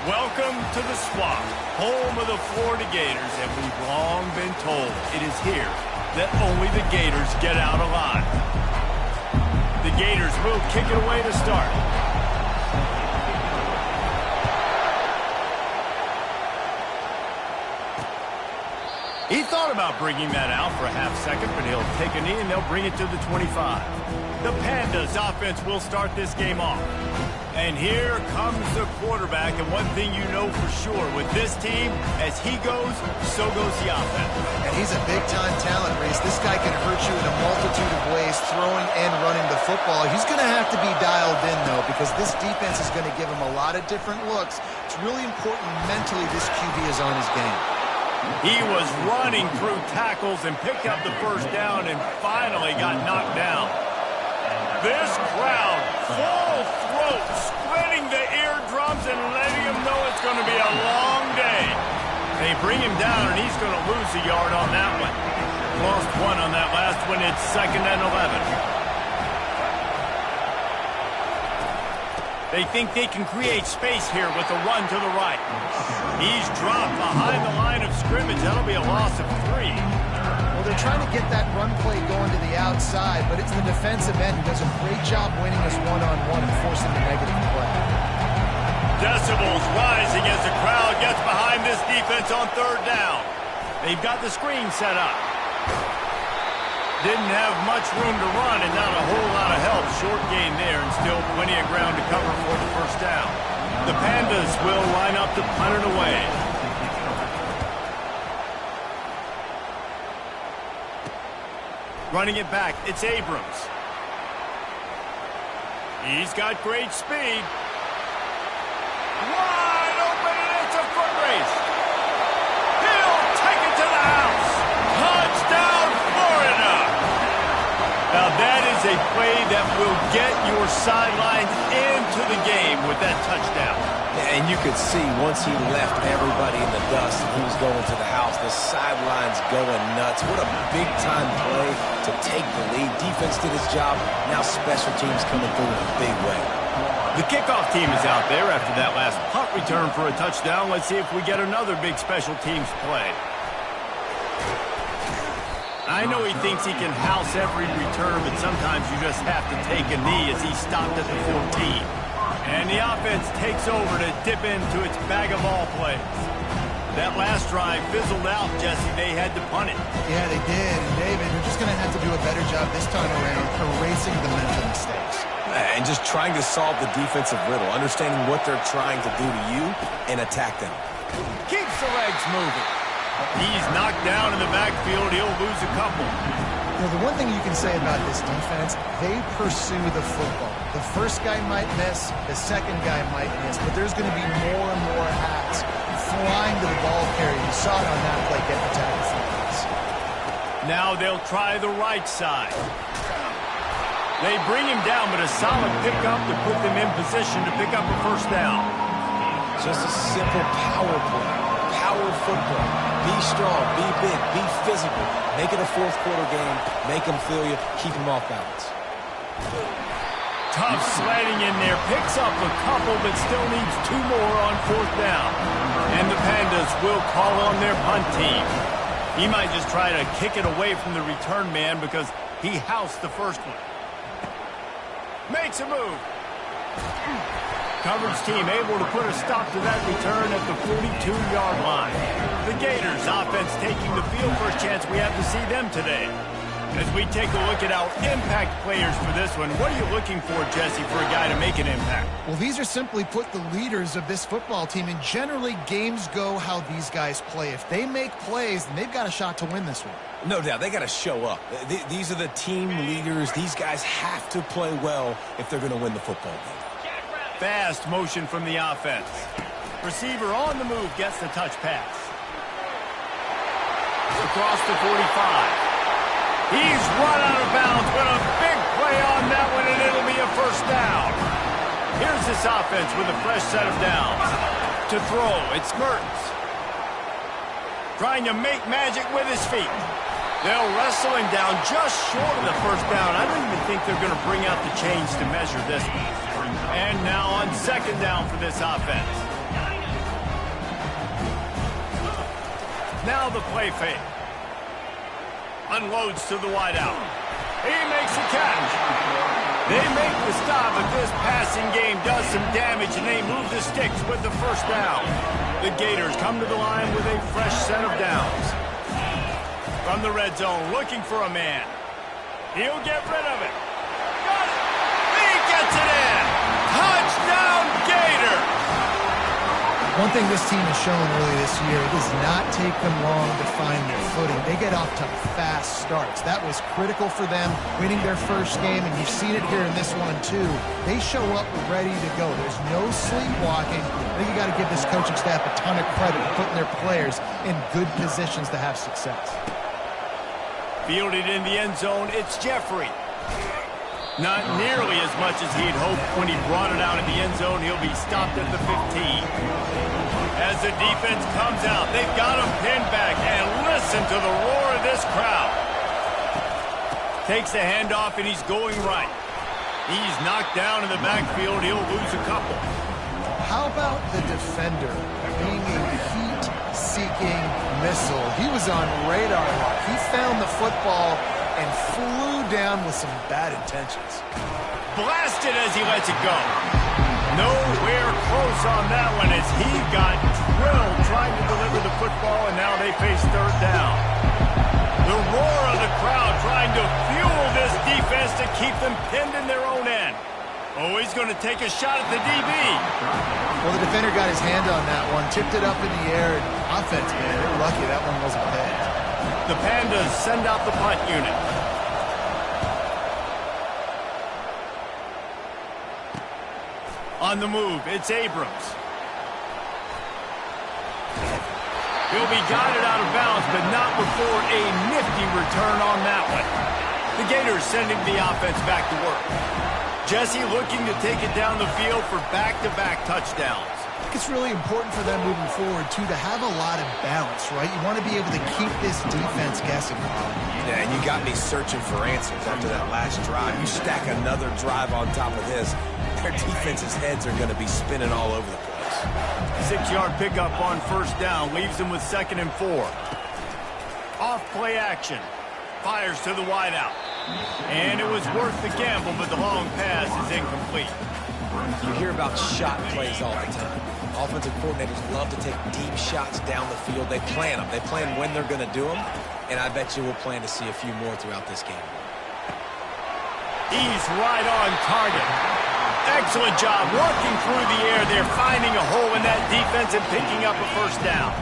Welcome to the Swamp, home of the Florida Gators, and we've long been told it is here that only the Gators get out alive. The Gators will kick it away to start. He thought about bringing that out for a half second, but he'll take a knee and they'll bring it to the 25. The Pandas offense will start this game off. And here comes the quarterback, and one thing you know for sure, with this team, as he goes, so goes the offense. And he's a big-time talent, Reese. This guy can hurt you in a multitude of ways, throwing and running the football. He's going to have to be dialed in, though, because this defense is going to give him a lot of different looks. It's really important mentally this QB is on his game. He was running through tackles and picked up the first down and finally got knocked down. This crowd, full throat, splitting the eardrums and letting him know it's going to be a long day. They bring him down, and he's going to lose a yard on that one. Lost one on that last one. It's 2nd and 11. They think they can create space here with a run to the right. He's dropped behind the line of scrimmage. That'll be a loss of 3. Well, they're trying to get that run play going to the outside, but it's the defensive end who does a great job winning us one-on-one and forcing the negative play. Decibels rising as the crowd gets behind this defense on 3rd down. They've got the screen set up. Didn't have much room to run and not a whole lot of help. Short gain there and still plenty of ground to cover for the first down. The Pandas will line up to punt it away. Running it back, it's Abrams. He's got great speed. Wide open, and it's a foot race. He'll take it to the house. Touchdown, Florida. Now that is a play that will get your sidelines into the game with that touchdown. And you could see once he left everybody in the dust and he was going to the house, the sidelines going nuts. What a big-time play to take the lead. Defense did his job. Now special teams coming through in a big way. The kickoff team is out there after that last punt return for a touchdown. Let's see if we get another big special teams play. I know he thinks he can house every return, but sometimes you just have to take a knee as he stopped at the 14. And the offense takes over to dip into its bag of all plays. That last drive fizzled out, Jesse. They had to punt it. Yeah, they did. And David, they're just going to have to do a better job this time around erasing the mental mistakes. And just trying to solve the defensive riddle, understanding what they're trying to do to you and attack them. Keeps the legs moving. He's knocked down in the backfield. He'll lose a couple. You know, the one thing you can say about this defense, they pursue the football. The first guy might miss, the second guy might miss, but there's going to be more and more hats flying to the ball carrier. You saw it on that play, get the tackle for this. Now they'll try the right side. They bring him down, but a solid pickup to put them in position to pick up a first down. Just a simple power play. Power football. Be strong, be big, be physical. Make it a fourth-quarter game. Make them feel you. Keep them off balance. Tough sledding in there. Picks up a couple, but still needs 2 more on 4th down. And the Pandas will call on their punt team. He might just try to kick it away from the return man because he housed the first one. Makes a move. Coverage team able to put a stop to that return at the 42-yard line. The Gators offense taking the field. First chance we have to see them today. As we take a look at our impact players for this one, what are you looking for, Jesse, for a guy to make an impact? Well, these are simply put the leaders of this football team, and generally games go how these guys play. If they make plays, then they've got a shot to win this one. No doubt, they got to show up. These are the team leaders. These guys have to play well if they're going to win the football game. Fast motion from the offense. Receiver on the move gets the touch pass. Across the 45. He's run out of bounds, but a big play on that one, and it'll be a first down. Here's this offense with a fresh set of downs. To throw, it's Mertens. Trying to make magic with his feet. They'll wrestle him down just short of the first down. I don't even think they're going to bring out the chains to measure this one. And now on 2nd down for this offense. Now the play fake. Unloads to the wideout. He makes a catch. They make the stop, but this passing game does some damage, and they move the sticks with the first down. The Gators come to the line with a fresh set of downs. From the red zone, looking for a man. He'll get rid of it. Got it. He gets it in. Touchdown, Gators. One thing this team has shown early this year, it does not take them long to find their footing. They get off to fast starts. That was critical for them, winning their first game, and you've seen it here in this one too. They show up ready to go. There's no sleepwalking. I think you got to give this coaching staff a ton of credit for putting their players in good positions to have success. Fielded in the end zone, it's Jeffrey. Not nearly as much as he'd hoped when he brought it out in the end zone. He'll be stopped at the 15. As the defense comes out, they've got him pinned back, and listen to the roar of this crowd. Takes the handoff, and he's going right. He's knocked down in the backfield. He'll lose a couple. How about the defender being a heat-seeking missile? He was on radar lock. He found the football and flew down with some bad intentions. Blasted as he lets it go. Nowhere close on that one as he got drilled trying to deliver the football, and now they face third down. The roar of the crowd trying to fuel this defense to keep them pinned in their own end. Oh, he's going to take a shot at the DB. Well, the defender got his hand on that one, tipped it up in the air, and offense, man, they're lucky that one wasn't pegged. The Pandas send out the punt unit. On the move, it's Abrams. He'll be guided out of bounds, but not before a nifty return on that one. The Gators sending the offense back to work. Jesse looking to take it down the field for back-to-back touchdowns. I think it's really important for them moving forward, too, to have a lot of balance, right? You want to be able to keep this defense guessing. Yeah, and you got me searching for answers after that last drive. You stack another drive on top of this, their defense's heads are going to be spinning all over the place. 6-yard pickup on first down leaves them with 2nd and 4. Off play action. Fires to the wideout. And it was worth the gamble, but the long pass is incomplete. You hear about shot plays all the time. Offensive coordinators love to take deep shots down the field. They plan them. They plan when they're going to do them, and I bet you we'll plan to see a few more throughout this game. He's right on target. Excellent job working through the air. They're finding a hole in that defense and picking up a first down.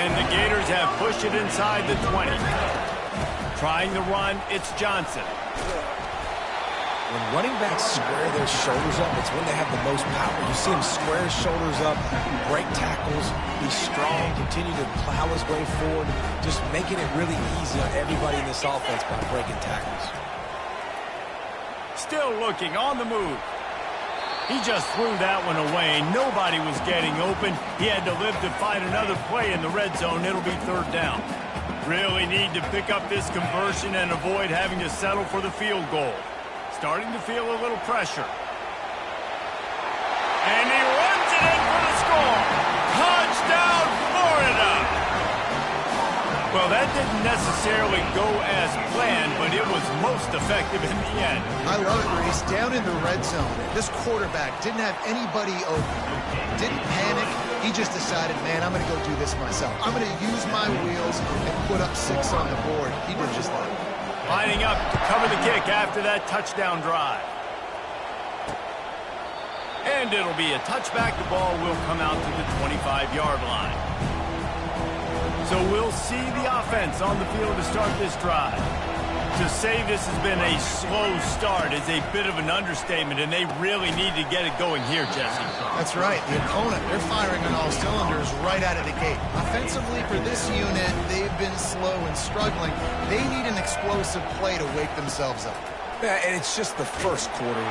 And the Gators have pushed it inside the 20. Trying the run, it's Johnson. When running backs square their shoulders up, it's when they have the most power. You see him square his shoulders up, break tackles, be strong, continue to plow his way forward, just making it really easy on everybody in this offense by breaking tackles. Still looking on the move. He just threw that one away. Nobody was getting open. He had to live to find another play in the red zone. It'll be third down. Really need to pick up this conversion and avoid having to settle for the field goal. Starting to feel a little pressure. And he runs it in for the score. Touchdown, Florida! Well, that didn't necessarily go as planned, but it was most effective in the end. I love it, Reese. Down in the red zone, this quarterback didn't have anybody open. Didn't panic. He just decided, man, I'm going to go do this myself. I'm going to use my wheels and put up 6 on the board. He did just that. Lining up to cover the kick after that touchdown drive. And it'll be a touchback. The ball will come out to the 25-yard line. So we'll see the offense on the field to start this drive. To say this has been a slow start is a bit of an understatement, and they really need to get it going here, Jesse. That's right. The opponent, they're firing on all cylinders right out of the gate. Offensively, for this unit, they've been slow and struggling. They need an explosive play to wake themselves up. Yeah, and it's just the first quarter.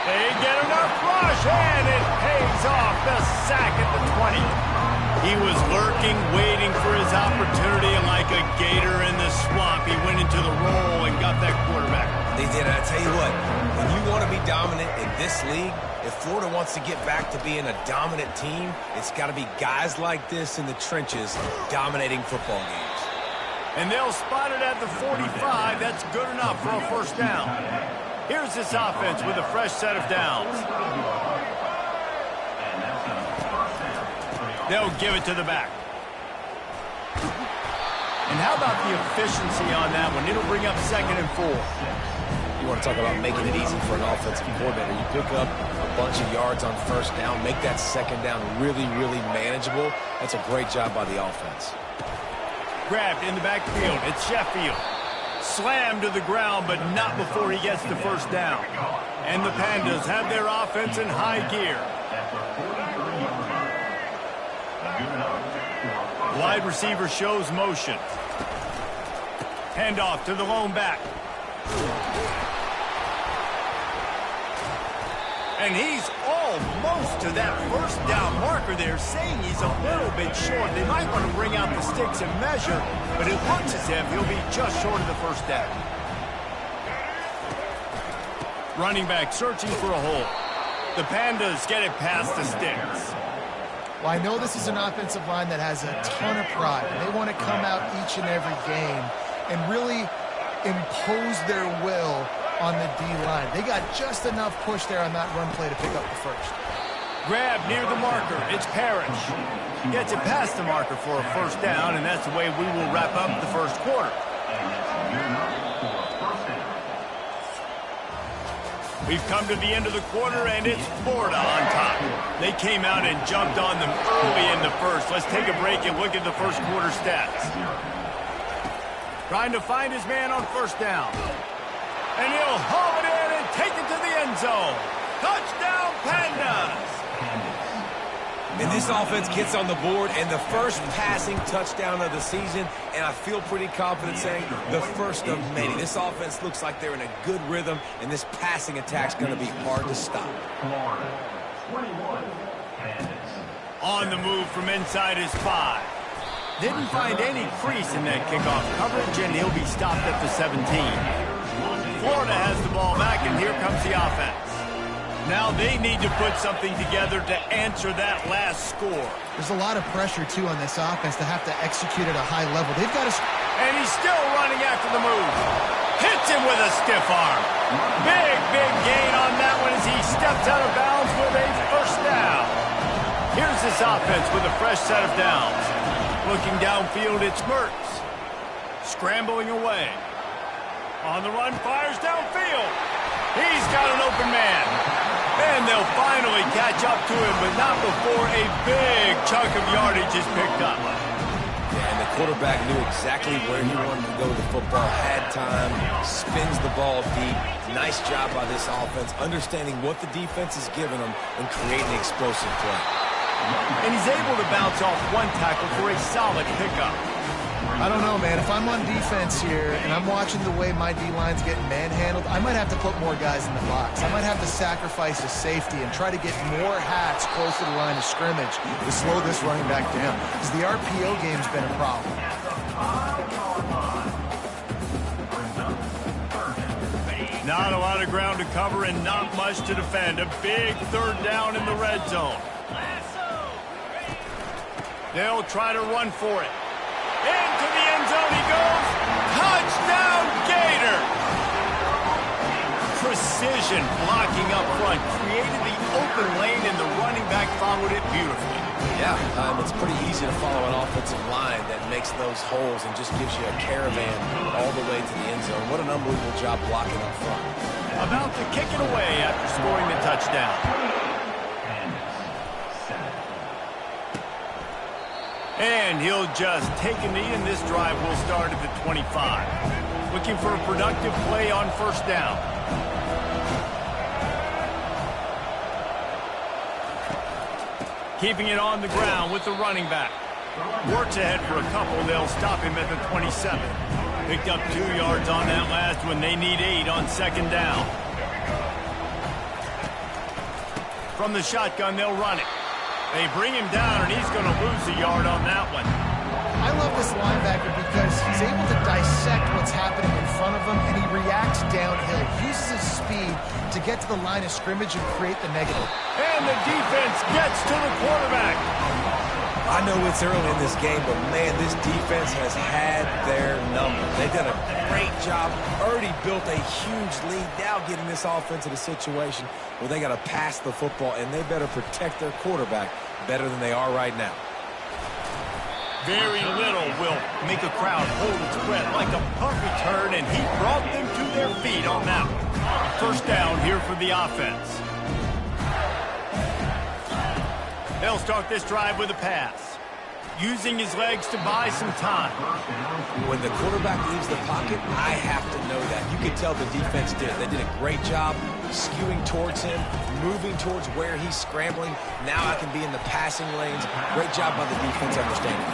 They get enough rush, and it pays off. The sack at the 20. He was lurking, waiting for his opportunity, and like a gator in the swamp, he went into the roll and got that quarterback. They did, and I tell you what, when you want to be dominant in this league, if Florida wants to get back to being a dominant team, it's got to be guys like this in the trenches dominating football games. And they'll spot it at the 45. That's good enough for a first down. Here's this offense with a fresh set of downs. They'll give it to the back. And how about the efficiency on that one? It'll bring up 2nd and 4. You want to talk about making it easy for an offensive coordinator. You pick up a bunch of yards on first down, make that second down really, really manageable. That's a great job by the offense. Grabbed in the backfield. It's Sheffield. Slammed to the ground, but not before he gets the first down. And the Pandas have their offense in high gear. Wide receiver shows motion. Handoff to the lone back. And he's almost to that first down marker there, saying he's a little bit short. They might want to bring out the sticks and measure, but it looks as if he'll be just short of the first down. Running back searching for a hole. The Pandas get it past the sticks. Well, I know this is an offensive line that has a ton of pride. They want to come out each and every game and really impose their will on the D-line. They got just enough push there on that run play to pick up the first. Grab near the marker. It's Parrish. Gets it past the marker for a first down, and that's the way we will wrap up the first quarter. We've come to the end of the quarter, and it's Florida on top. They came out and jumped on them early in the first. Let's take a break and look at the first quarter stats. Trying to find his man on first down. And he'll haul it in and take it to the end zone. Touchdown, Pandas! And this offense gets on the board, and the first passing touchdown of the season, and I feel pretty confident saying the first of many. This offense looks like they're in a good rhythm, and this passing attack's going to be hard to stop. Florida, 21, Pandas. On the move from inside his 5. Didn't find any crease in that kickoff coverage, and he'll be stopped at the 17. Florida has the ball back, and here comes the offense. Now they need to put something together to answer that last score. There's a lot of pressure, too, on this offense to have to execute at a high level. They've got to... And he's still running after the move. Hits him with a stiff arm. Big gain on that one as he steps out of bounds with a first down. Here's this offense with a fresh set of downs. Looking downfield, it's Mertz. Scrambling away. On the run, fires downfield. He's got an open man. And they'll finally catch up to him, but not before a big chunk of yardage is picked up. Yeah, and the quarterback knew exactly where he wanted to go with the football, had time, spins the ball deep. Nice job by this offense, understanding what the defense is giving them and creating explosive play. And he's able to bounce off one tackle for a solid pickup. I don't know, man. If I'm on defense here and I'm watching the way my D-line's getting manhandled, I might have to put more guys in the box. I might have to sacrifice a safety and try to get more hats close to the line of scrimmage to slow this running back down. Because the RPO game's been a problem. Not a lot of ground to cover and not much to defend. A big third down in the red zone. They'll try to run for it. Into the end zone he goes. Touchdown, Gator! Precision blocking up front. Created the open lane, and the running back followed it beautifully. Yeah, it's pretty easy to follow an offensive line that makes those holes and just gives you a caravan all the way to the end zone. What an unbelievable job blocking up front. About to kick it away after scoring the touchdown. And he'll just take a knee, and this drive will start at the 25. Looking for a productive play on first down. Keeping it on the ground with the running back. Works ahead for a couple. They'll stop him at the 27. Picked up 2 yards on that last one. They need 8 on second down. From the shotgun, they'll run it. They bring him down, and he's going to lose a yard on that one. I love this linebacker because he's able to dissect what's happening in front of him, and he reacts downhill. He uses his speed to get to the line of scrimmage and create the negative. And the defense gets to the quarterback. I know it's early in this game, but, man, this defense has had their number. They've done a great job, already built a huge lead, now getting this offense in a situation where they got to pass the football, and they better protect their quarterback better than they are right now. Very little will make a crowd hold its breath like a punt return, and he brought them to their feet on that one. First down here for the offense. They'll start this drive with a pass, using his legs to buy some time. When the quarterback leaves the pocket, I have to know that. You can tell the defense did. They did a great job skewing towards him, moving towards where he's scrambling. Now I can be in the passing lanes. Great job by the defense understanding.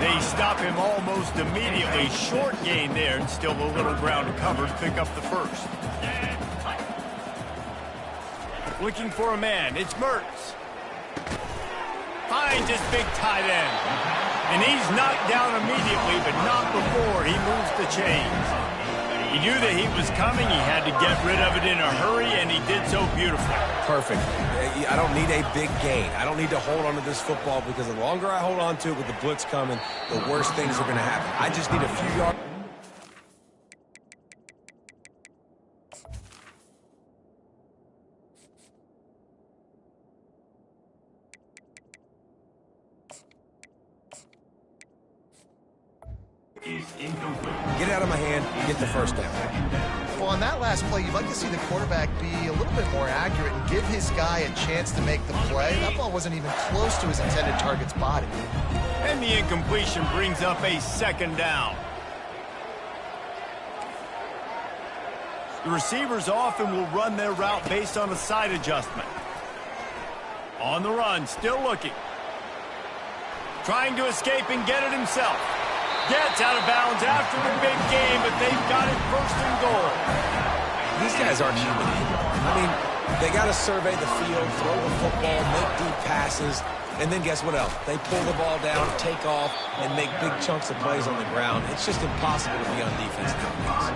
They stop him almost immediately. Short gain there, and still a little ground to cover to pick up the first. Looking for a man. It's Mertz. Finds his big tight end. And he's knocked down immediately, but not before he moves the chains. He knew that he was coming. He had to get rid of it in a hurry, and he did so beautifully. Perfect. I don't need a big gain. I don't need to hold on to this football because the longer I hold on to it with the blitz coming, the worse things are going to happen. I just need a few yards. Get out of my hand, get the first down. Well, on that last play, you'd like to see the quarterback be a little bit more accurate and give his guy a chance to make the play. That ball wasn't even close to his intended target's body. And the incompletion brings up a second down. The receivers often will run their route based on a side adjustment. On the run, still looking. Trying to escape and get it himself. Gets out of bounds after the big game, but they've got it first and goal. These guys aren't human. I mean, they got to survey the field, throw the football, make deep passes, and then guess what else? They pull the ball down, take off, and make big chunks of plays on the ground. It's just impossible to be on defense nowadays.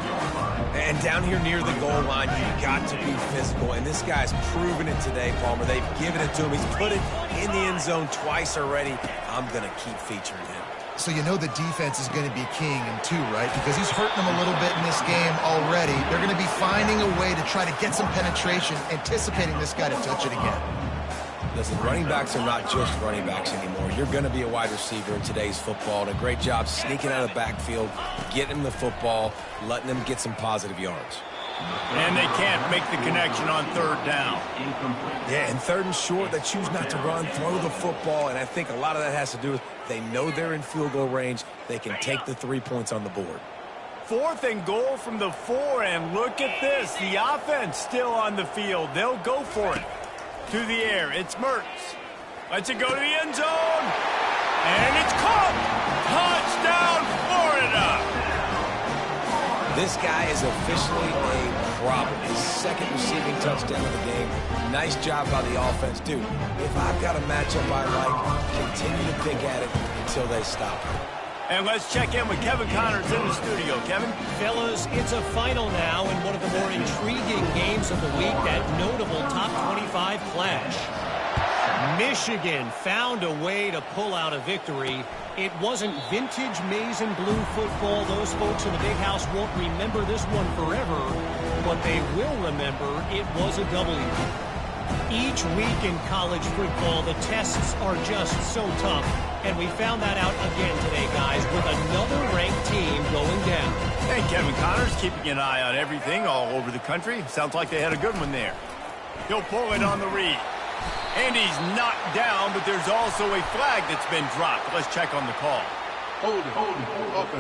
And down here near the goal line, you've got to be physical, and this guy's proven it today, Palmer. They've given it to him. He's put it in the end zone twice already. I'm going to keep featuring him. So you know the defense is going to be keying him too, right? Because he's hurting them a little bit in this game already. They're going to be finding a way to try to get some penetration, anticipating this guy to touch it again. Listen, running backs are not just running backs anymore. You're going to be a wide receiver in today's football, and a great job sneaking out of the backfield, getting him the football, letting them get some positive yards. And they can't make the connection on third down. Yeah, and third and short, they choose not to run, throw the football, and I think a lot of that has to do with they know they're in field goal range. They can take the 3 points on the board. Fourth and goal from the 4, and look at this. The offense still on the field. They'll go for it. To the air, it's Mertz. Lets it go to the end zone. And it's caught. Touchdown, Florida. This guy is officially a problem. His second receiving touchdown of the game. Nice job by the offense. Dude, if I've got a matchup I like, continue to pick at it until they stop it. And let's check in with Kevin Connors in the studio. Kevin? Fellas, it's a final now in one of the more intriguing games of the week, that notable top 25 clash. Michigan found a way to pull out a victory. It wasn't vintage maize and blue football. Those folks in the big house won't remember this one forever, but they will remember it was a W. Each week in college football, the tests are just so tough, and we found that out again today, guys, with another ranked team going down. Hey, Kevin Connors keeping an eye on everything all over the country. Sounds like they had a good one there. He'll pull it on the read. And he's knocked down, but there's also a flag that's been dropped. Let's check on the call. Hold it. Open.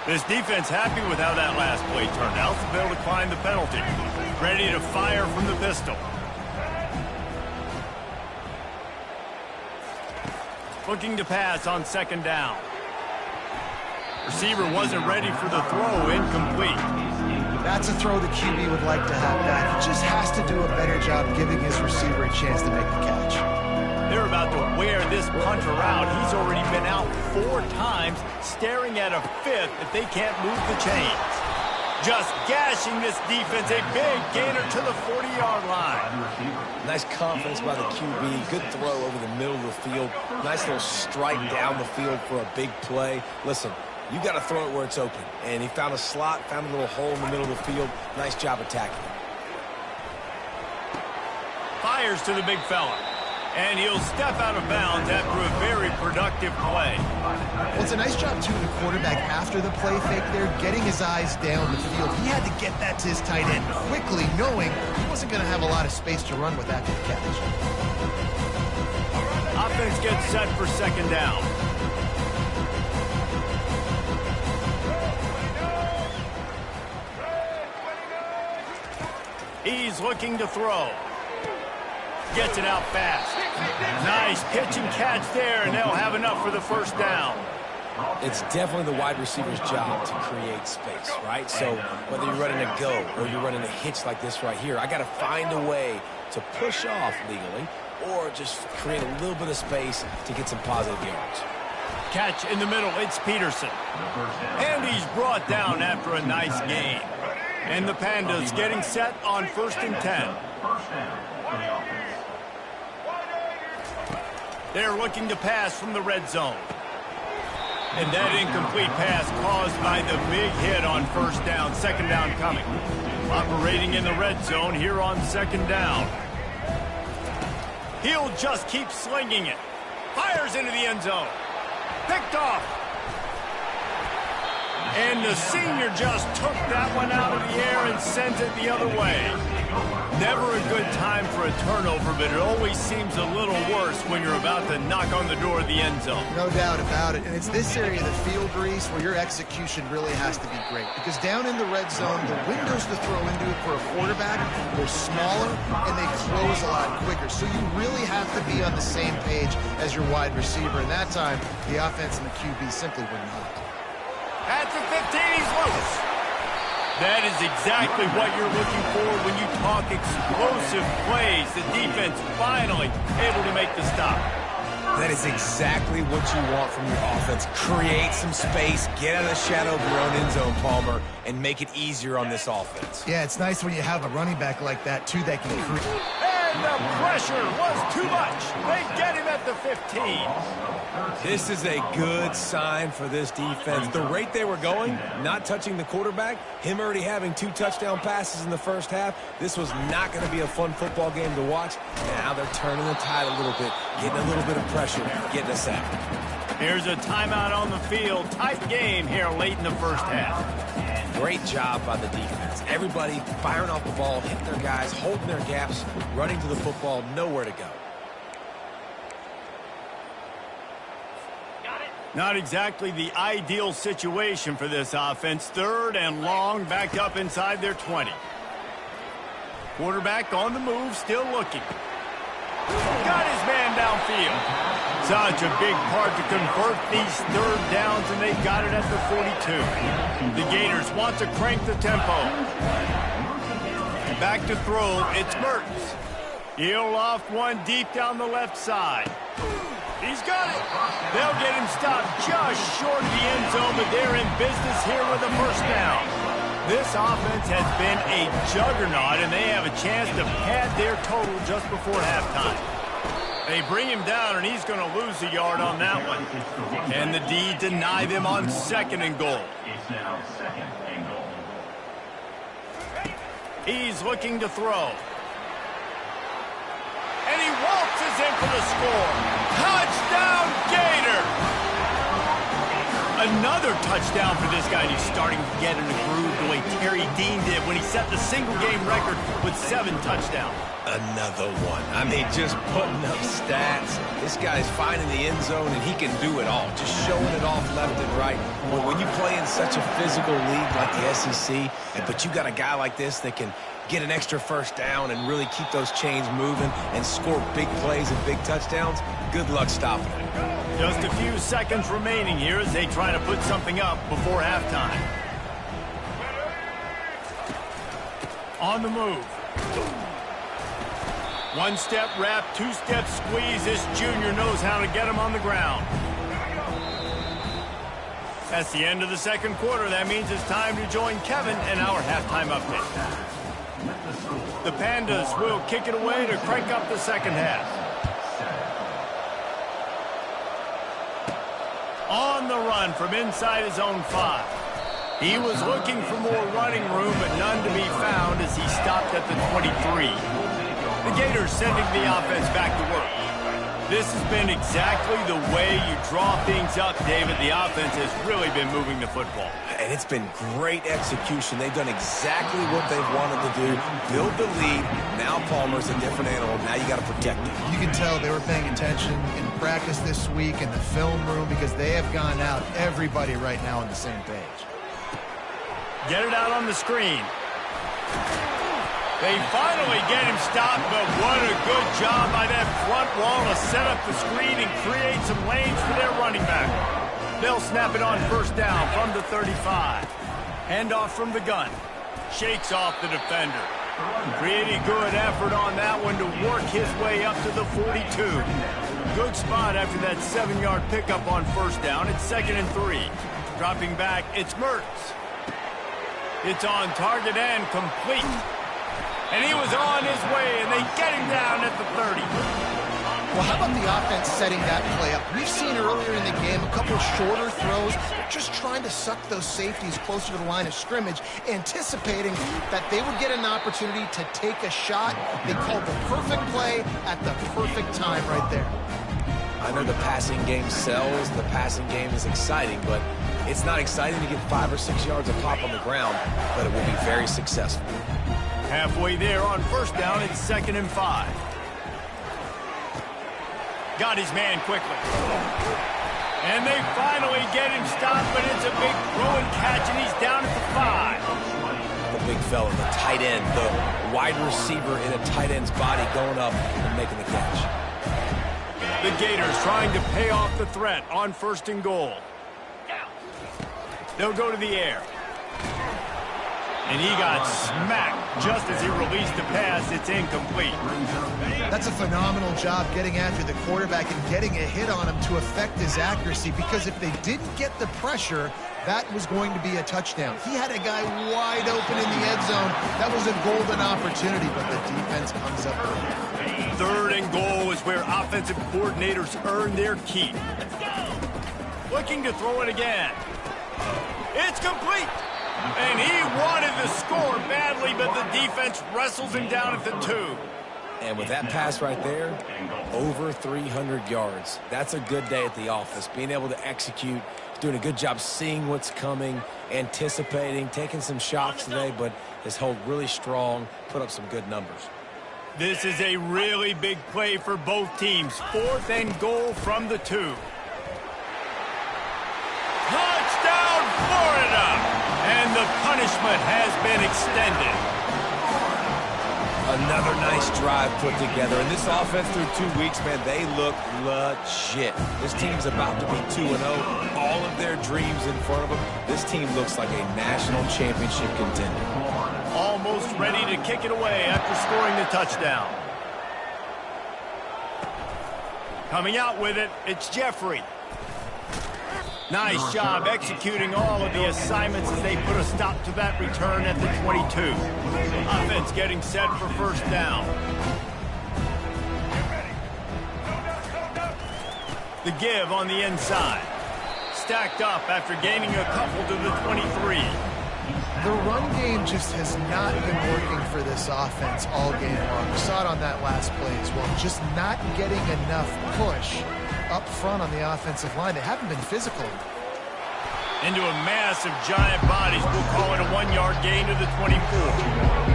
This defense happy with how that last play turned out. They'll decline the penalty. Ready to fire from the pistol. Looking to pass on second down. Receiver wasn't ready for the throw. Incomplete. That's a throw the QB would like to have back. He just has to do a better job giving his receiver a chance to make the catch. They're about to wear this punter out. He's already been out 4 times, staring at a 5th if they can't move the chains. Just gashing this defense, a big gainer to the 40-yard line. Nice confidence by the QB. Good throw over the middle of the field. Nice little strike down the field for a big play. Listen, you got to throw it where it's open. And he found a slot, found a little hole in the middle of the field. Nice job attacking it. Fires to the big fella. And he'll step out of bounds after a very productive play. Well, it's a nice job, too, the quarterback after the play fake there, getting his eyes down the field. He had to get that to his tight end quickly, knowing he wasn't going to have a lot of space to run with after the catch. Offense gets set for 2nd down. He's looking to throw. Gets it out fast. Nice pitch and catch there, and they'll have enough for the 1st down. It's definitely the wide receiver's job to create space, right? So whether you're running a go or you're running a hitch like this right here, I got to find a way to push off legally or just create a little bit of space to get some positive yards. Catch in the middle. It's Peterson. And he's brought down after a nice gain. And the Pandas getting set on 1st and 10. They're looking to pass from the red zone. And that incomplete pass caused by the big hit on 1st down. 2nd down coming. Operating in the red zone here on 2nd down. He'll just keep slinging it. Fires into the end zone. Picked off. And the senior just took that one out of the air and sends it the other way. Never a good time for a turnover, but it always seems a little worse when you're about to knock on the door of the end zone. No doubt about it. And it's this area of the field, Reese, where your execution really has to be great. Because down in the red zone, the windows to throw into it for a quarterback, they're smaller and they close a lot quicker. So you really have to be on the same page as your wide receiver. And that time, the offense and the QB simply were not. At the 15, he's loose. That is exactly what you're looking for when you talk explosive plays. The defense finally able to make the stop. That is exactly what you want from your offense. Create some space, get out of the shadow of your own end zone, Palmer, and make it easier on this offense. Yeah, it's nice when you have a running back like that, too, that can create. And the pressure was too much. They get him at the 15. This is a good sign for this defense. The rate they were going, not touching the quarterback, him already having 2 touchdown passes in the 1st half, this was not going to be a fun football game to watch. Now they're turning the tide a little bit, getting a little bit of pressure, getting a sack. Here's a timeout on the field. Tight game here late in the 1st half. Great job by the defense. Everybody firing off the ball, hitting their guys, holding their gaps, running to the football, nowhere to go. Not exactly the ideal situation for this offense. 3rd and long, back up inside their 20. Quarterback on the move, still looking. Got his man downfield. Such a big part to convert these 3rd downs, and they've got it at the 42. The Gators want to crank the tempo. Back to throw, it's Mertens. He'll loft one deep down the left side. He's got it. They'll get him stopped just short of the end zone, but they're in business here with a 1st down. This offense has been a juggernaut, and they have a chance to pad their total just before halftime. They bring him down, and he's going to lose a yard on that one. And the D deny them on 2nd and goal. It's now 2nd and goal. He's looking to throw. And he waltzes in for the score. Touchdown, Gator! Another touchdown for this guy. He's starting to get in a groove the way Terry Dean did when he set the single-game record with 7 touchdowns. Another one. I mean, just putting up stats. This guy's finding the end zone, and he can do it all. Just showing it off left and right. But when you play in such a physical league like the SEC, but you got a guy like this that can get an extra 1st down and really keep those chains moving and score big plays and big touchdowns, good luck stopping it. Just a few seconds remaining here as they try to put something up before halftime. On the move. One-step wrap, two-step squeeze. This junior knows how to get him on the ground. That's the end of the second quarter. That means it's time to join Kevin in our halftime update. The Pandas will kick it away to crank up the second half. On the run from inside his own 5. He was looking for more running room, but none to be found as he stopped at the 23. The Gators sending the offense back to work. This has been exactly the way you draw things up, David. The offense has really been moving the football. And it's been great execution. They've done exactly what they've wanted to do. Build the lead. Now Palmer's a different animal. Now you got to protect him. You can tell they were paying attention in practice this week in the film room because they have gone out, everybody right now on the same page. Get it out on the screen. They finally get him stopped, but what a good job by that front wall to set up the screen and create some lanes for their running back. They'll snap it on first down from the 35. Handoff from the gun. Shakes off the defender. Pretty good effort on that one to work his way up to the 42. Good spot after that 7-yard pickup on first down. It's 2nd and 3. Dropping back, it's Mertz. It's on target and complete. And he was on his way, and they get him down at the 30. Well, how about the offense setting that play up? We've seen earlier in the game a couple of shorter throws, just trying to suck those safeties closer to the line of scrimmage, anticipating that they would get an opportunity to take a shot. They called the perfect play at the perfect time right there. I know the passing game sells, the passing game is exciting, but it's not exciting to get 5 or 6 yards of pop on the ground, but it will be very successful. Halfway there on first down, it's 2nd and 5. Got his man quickly. And they finally get him stopped, but it's a big throw and catch, and he's down at the 5. The big fella, the tight end, the wide receiver in a tight end's body going up and making the catch. The Gators trying to pay off the threat on 1st and goal. They'll go to the air. And he got smacked just as he released the pass. It's incomplete. That's a phenomenal job getting after the quarterback and getting a hit on him to affect his accuracy, because if they didn't get the pressure, that was going to be a touchdown. He had a guy wide open in the end zone. That was a golden opportunity, but the defense comes up with it. 3rd and goal is where offensive coordinators earn their keep. Looking to throw it again. It's complete. And he wanted the score badly, but the defense wrestles him down at the 2. And with that pass right there, over 300 yards. That's a good day at the office. Being able to execute, doing a good job seeing what's coming, anticipating, taking some shots today, but his hold really strong, put up some good numbers. This is a really big play for both teams. 4th and goal from the 2. Touchdown, Florida! And the punishment has been extended. Another nice drive put together. And this offense through 2 weeks, man, they look legit. This team's about to be 2-0. All of their dreams in front of them. This team looks like a national championship contender. Almost ready to kick it away after scoring the touchdown. Coming out with it, it's Jeffrey. Nice job executing all of the assignments as they put a stop to that return at the 22. Offense getting set for first down. The give on the inside. Stacked up after gaining a couple to the 23. The run game just has not been working for this offense all game long. We saw it on that last play as well. Just not getting enough push up front on the offensive line. They haven't been physical. Into a mass of giant bodies. We'll call it a 1-yard gain to the 24.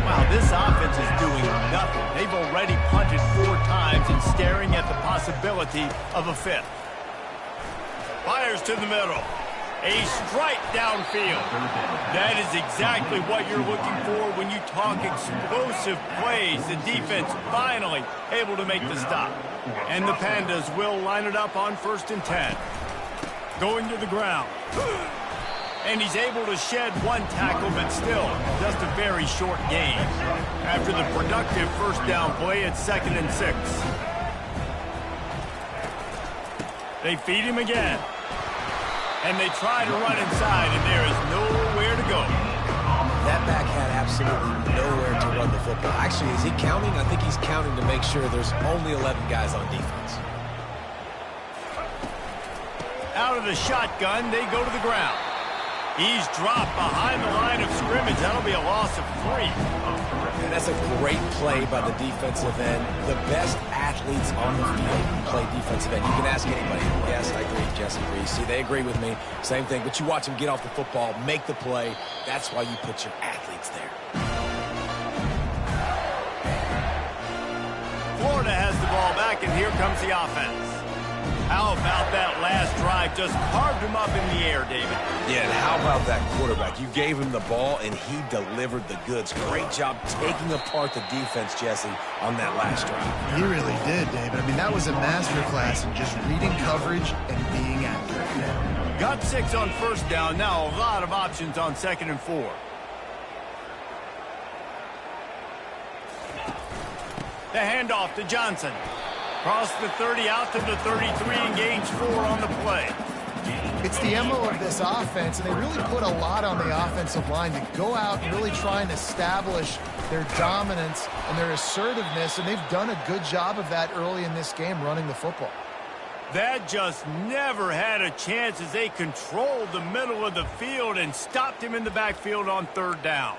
Wow, this offense is doing nothing. They've already punted 4 times and staring at the possibility of a 5th. Fires to the middle. A strike downfield. That is exactly what you're looking for when you talk explosive plays. The defense finally able to make the stop. And the Pandas will line it up on 1st and 10. Going to the ground. And he's able to shed one tackle, but still, just a very short gain. After the productive first down play, it's 2nd and 6. They feed him again. And they try to run inside, and there is nowhere to go. That back had absolutely nowhere to run the football. Actually, is he counting? I think he's counting to make sure there's only 11 guys on defense. Out of the shotgun, they go to the ground. He's dropped behind the line of scrimmage. That'll be a loss of 3. And that's a great play by the defensive end. The best athletes on the field play defensive end. You can ask anybody. Yes, I agree, Jesse agrees. See, they agree with me. Same thing. But you watch them get off the football, make the play. That's why you put your athletes there. Florida has the ball back, and here comes the offense. How about that last drive? Just carved him up in the air, David. Yeah, and how about that quarterback? You gave him the ball, and he delivered the goods. Great job taking apart the defense, Jesse, on that last drive. He really did, David. I mean, that was a masterclass in just reading coverage and being accurate. Got 6 on first down. Now a lot of options on 2nd and 4. The handoff to Johnson. Cross the 30 out to the 33 and gains 4 on the play. It's the MO of this offense, and they really put a lot on the offensive line to go out and really try and establish their dominance and their assertiveness, and they've done a good job of that early in this game running the football. That just never had a chance as they controlled the middle of the field and stopped him in the backfield on 3rd down.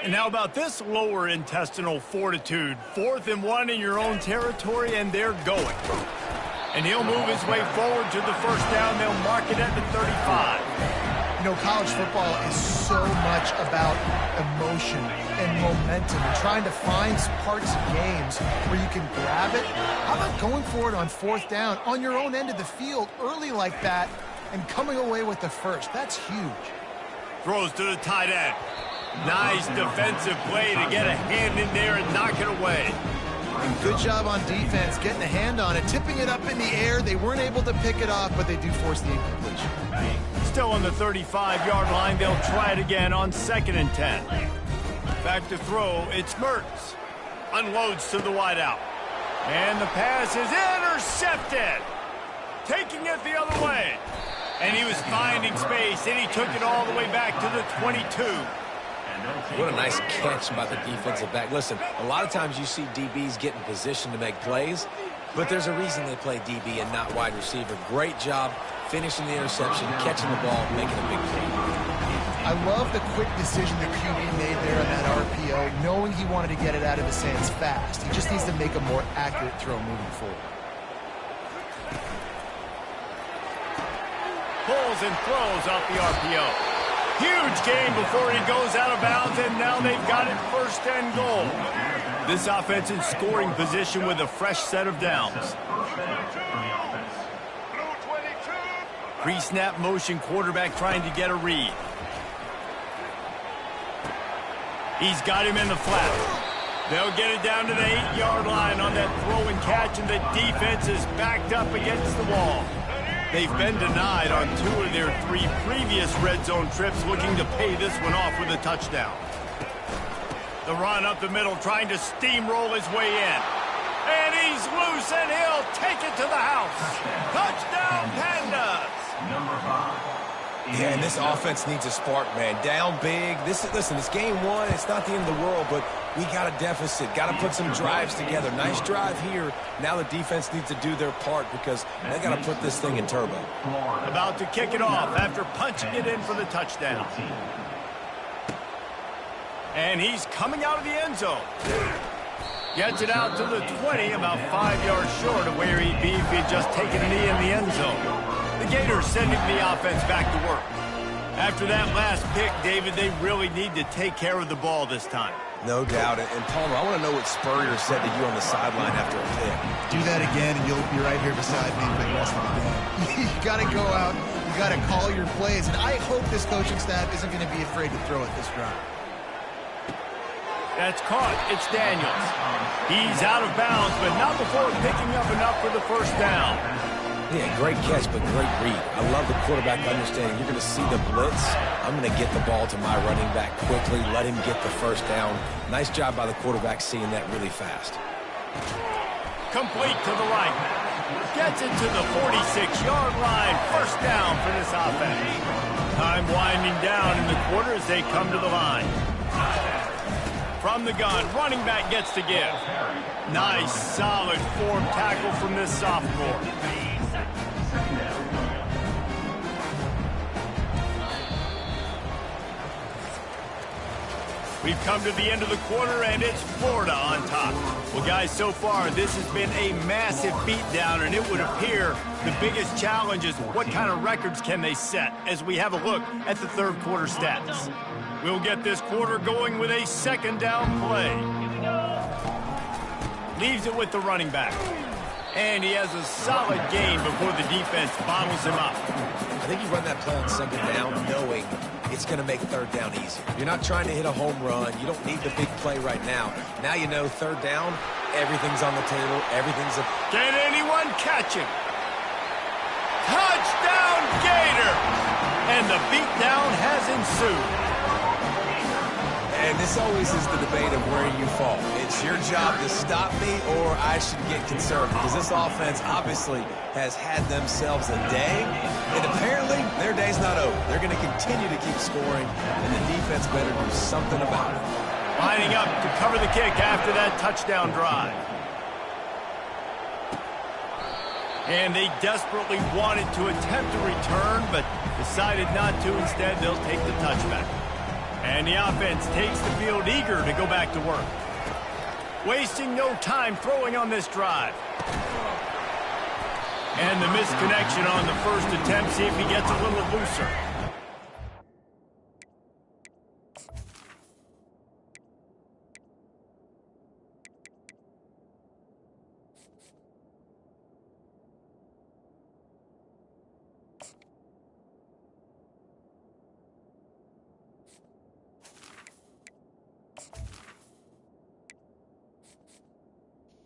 And how about this lower intestinal fortitude? 4th and 1 in your own territory, and they're going. And he'll move his way forward to the first down. They'll mark it at the 35. You know, college football is so much about emotion and momentum and trying to find parts of games where you can grab it. How about going for it on 4th down on your own end of the field early like that and coming away with the first? That's huge. Throws to the tight end. Nice defensive play to get a hand in there and knock it away. Good job on defense, getting a hand on it, tipping it up in the air. They weren't able to pick it off, but they do force the incompletion. Still on the 35-yard line, they'll try it again on 2nd and 10. Back to throw, it's Mertz. Unloads to the wideout. And the pass is intercepted. Taking it the other way. And he was finding space, and he took it all the way back to the 22. What a nice catch by the defensive back. Listen, a lot of times you see DBs get in position to make plays, but there's a reason they play DB and not wide receiver. Great job finishing the interception, catching the ball, making a big play. I love the quick decision the QB made there on that RPO, knowing he wanted to get it out of his hands fast. He just needs to make a more accurate throw moving forward. Pulls and throws off the RPO. Huge gain before he goes out of bounds, and now they've got it 1st and goal. This offense in scoring position with a fresh set of downs. Pre-snap motion quarterback trying to get a read. He's got him in the flat. They'll get it down to the 8-yard line on that throw and catch, and the defense is backed up against the wall. They've been denied on 2 of their 3 previous red zone trips, looking to pay this one off with a touchdown. The run up the middle, trying to steamroll his way in. And he's loose, and he'll take it to the house. Touchdown, Pandas! Number 5. Yeah, and this offense needs a spark, man. Down big. Listen, it's game 1. It's not the end of the world, but we got a deficit. Got to put some drives together. Nice drive here. Now the defense needs to do their part because they got to put this thing in turbo. About to kick it off after punching it in for the touchdown. And he's coming out of the end zone. Gets it out to the 20, about 5 yards short of where he'd be if he'd just taken a knee in the end zone. The Gators sending the offense back to work. After that last pick, David, they really need to take care of the ball this time. No doubt. And Palmer, I want to know what Spurrier said to you on the sideline after a pick. Do that again, and you'll be right here beside me for the rest of the game. You got to go out. You got to call your plays. And I hope this coaching staff isn't going to be afraid to throw it this drive. That's caught. It's Daniels. He's out of bounds, but not before picking up enough for the first down. Yeah, great catch, but great read. I love the quarterback understanding. You're going to see the blitz. I'm going to get the ball to my running back quickly, let him get the first down. Nice job by the quarterback seeing that really fast. Complete to the right. Gets it to the 46-yard line. First down for this offense. Time winding down in the quarter as they come to the line. From the gun, running back gets to give. Nice, solid form tackle from this sophomore. We've come to the end of the quarter, and it's Florida on top. Well, guys, so far, this has been a massive beatdown, and it would appear the biggest challenge is what kind of records can they set as we have a look at the third quarter stats. We'll get this quarter going with a second down play. Leaves it with the running back. And he has a solid gain before the defense bottles him up. I think you run that play on second down knowing it's going to make third down easier. You're not trying to hit a home run. You don't need the big play right now. Now you know third down, everything's on the table. Everything's a... Can anyone catch him? Touchdown, Gator! And the beatdown has ensued. And this always is the debate of where you fall. It's your job to stop me or I should get concerned because this offense obviously has had themselves a day, and apparently their day's not over. They're going to continue to keep scoring, and the defense better do something about it. Lining up to cover the kick after that touchdown drive. And they desperately wanted to attempt a return, but decided not to. Instead, they'll take the touchback. And the offense takes the field eager to go back to work. Wasting no time throwing on this drive. And the misconnection on the first attempt. See if he gets a little looser.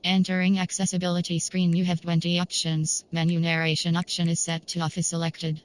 Entering accessibility screen, you have 20 options. Menu narration option is set to off is selected.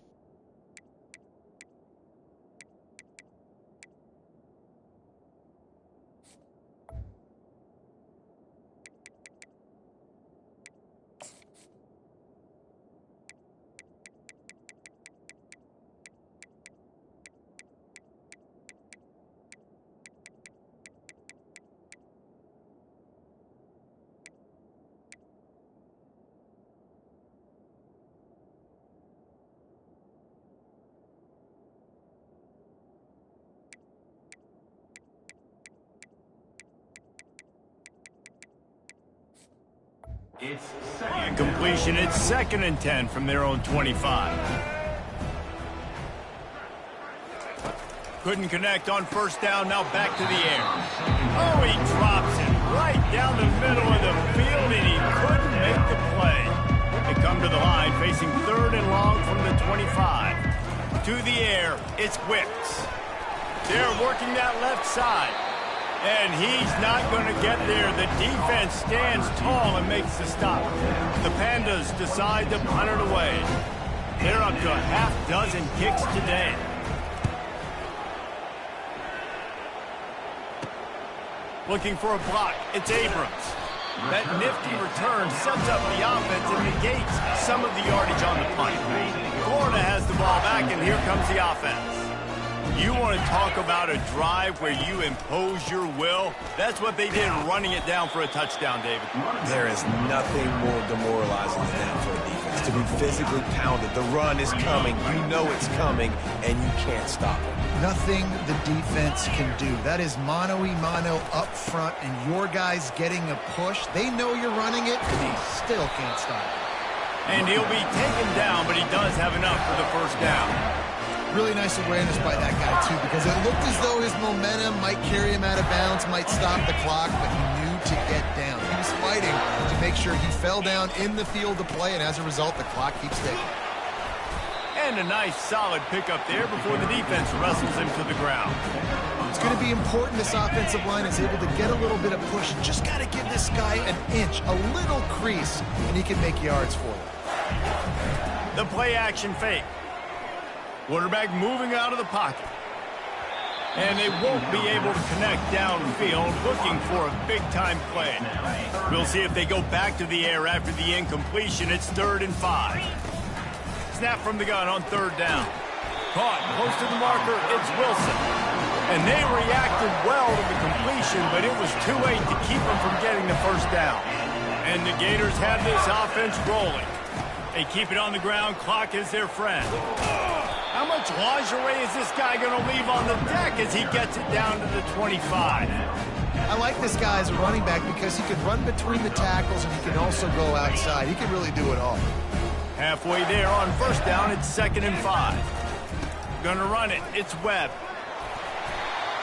It's Completion, it's 2nd and 10 from their own 25. Couldn't connect on first down, now back to the air. Oh, he drops it right down the middle of the field, and he couldn't make the play. They come to the line, facing 3rd and long from the 25. To the air, it's Wicks. They're working that left side. And he's not going to get there. The defense stands tall and makes the stop. The Pandas decide to punt it away. They're up to a half-dozen kicks today. Looking for a block. It's Abrams. That nifty return sets up the offense and negates some of the yardage on the punt. Florida has the ball back, and here comes the offense. You want to talk about a drive where you impose your will? That's what they did, running it down for a touchdown, David. There is nothing more demoralizing than that for a defense. To be physically pounded. The run is coming. You know it's coming, and you can't stop it. Nothing the defense can do. That is mano-a-mano up front, and your guys getting a push. They know you're running it, and he still can't stop it. And he'll be taken down, but he does have enough for the first down. Really nice awareness by that guy, too, because it looked as though his momentum might carry him out of bounds, might stop the clock, but he knew to get down. He was fighting to make sure he fell down in the field to play, and as a result, the clock keeps ticking. And a nice, solid pickup there before the defense wrestles him to the ground. It's going to be important this offensive line is able to get a little bit of push. Just got to give this guy an inch, a little crease, and he can make yards for you. The play action fake. Quarterback moving out of the pocket. And they won't be able to connect downfield, looking for a big-time play. We'll see if they go back to the air after the incompletion. It's 3rd and 5. Snap from the gun on 3rd down. Caught close to the marker, it's Wilson. And they reacted well to the completion, but it was too late to keep them from getting the first down. And the Gators have this offense rolling. They keep it on the ground, clock is their friend. How much lingerie is this guy going to leave on the deck as he gets it down to the 25? I like this guy as a running back because he can run between the tackles and he can also go outside. He can really do it all. Halfway there on 1st down, it's 2nd and 5. Gonna run it, it's Webb.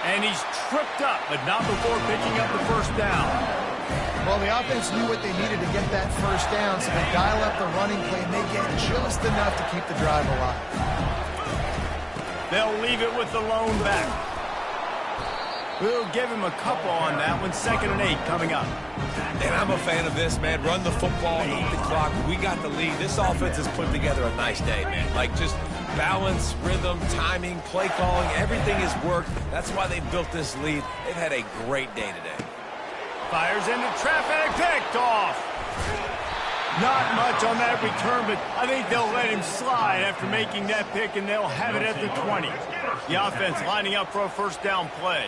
And he's tripped up, but not before picking up the 1st down. Well, the offense knew what they needed to get that 1st down, so they dial up the running play, and they get just enough to keep the drive alive. They'll leave it with the lone back. We'll give him a couple on that one. 2nd and 8 coming up. And I'm a fan of this, man. Run the football, eat the clock. We got the lead. This offense has put together a nice day, man. Like, just balance, rhythm, timing, play calling, everything has worked. That's why they built this lead. They've had a great day today. Fires into traffic, picked off. Not much on that return, but I think they'll let him slide after making that pick, and they'll have it at the 20. The offense lining up for a 1st down play.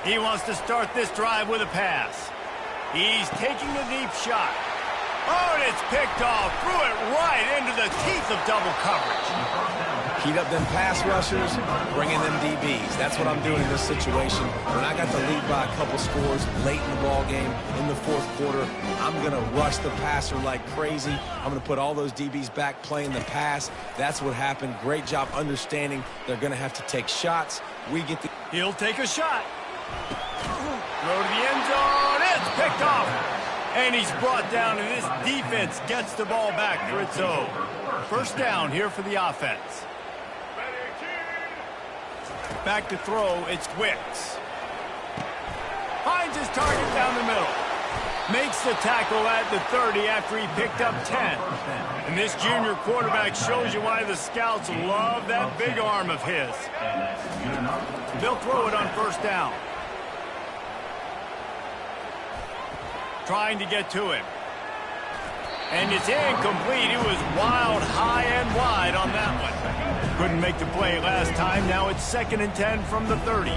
He wants to start this drive with a pass. He's taking a deep shot. Oh, and it's picked off. Threw it right into the teeth of double coverage. Heat up them pass rushers, bringing them DBs. That's what I'm doing in this situation. When I got the lead by a couple scores late in the ball game, in the 4th quarter, I'm going to rush the passer like crazy. I'm going to put all those DBs back playing the pass. That's what happened. Great job understanding they're going to have to take shots. We get the... He'll take a shot. Throw to the end zone. It's picked off. And he's brought down, and this defense gets the ball back for its own. 1st down here for the offense. Back to throw, it's Wicks. Finds his target down the middle. Makes the tackle at the 30 after he picked up 10. And this junior quarterback shows you why the scouts love that big arm of his. They'll throw it on 1st down. Trying to get to him. And it's incomplete. He was wild, high and wide on that one. Couldn't make the play last time. Now it's 2nd and 10 from the 30.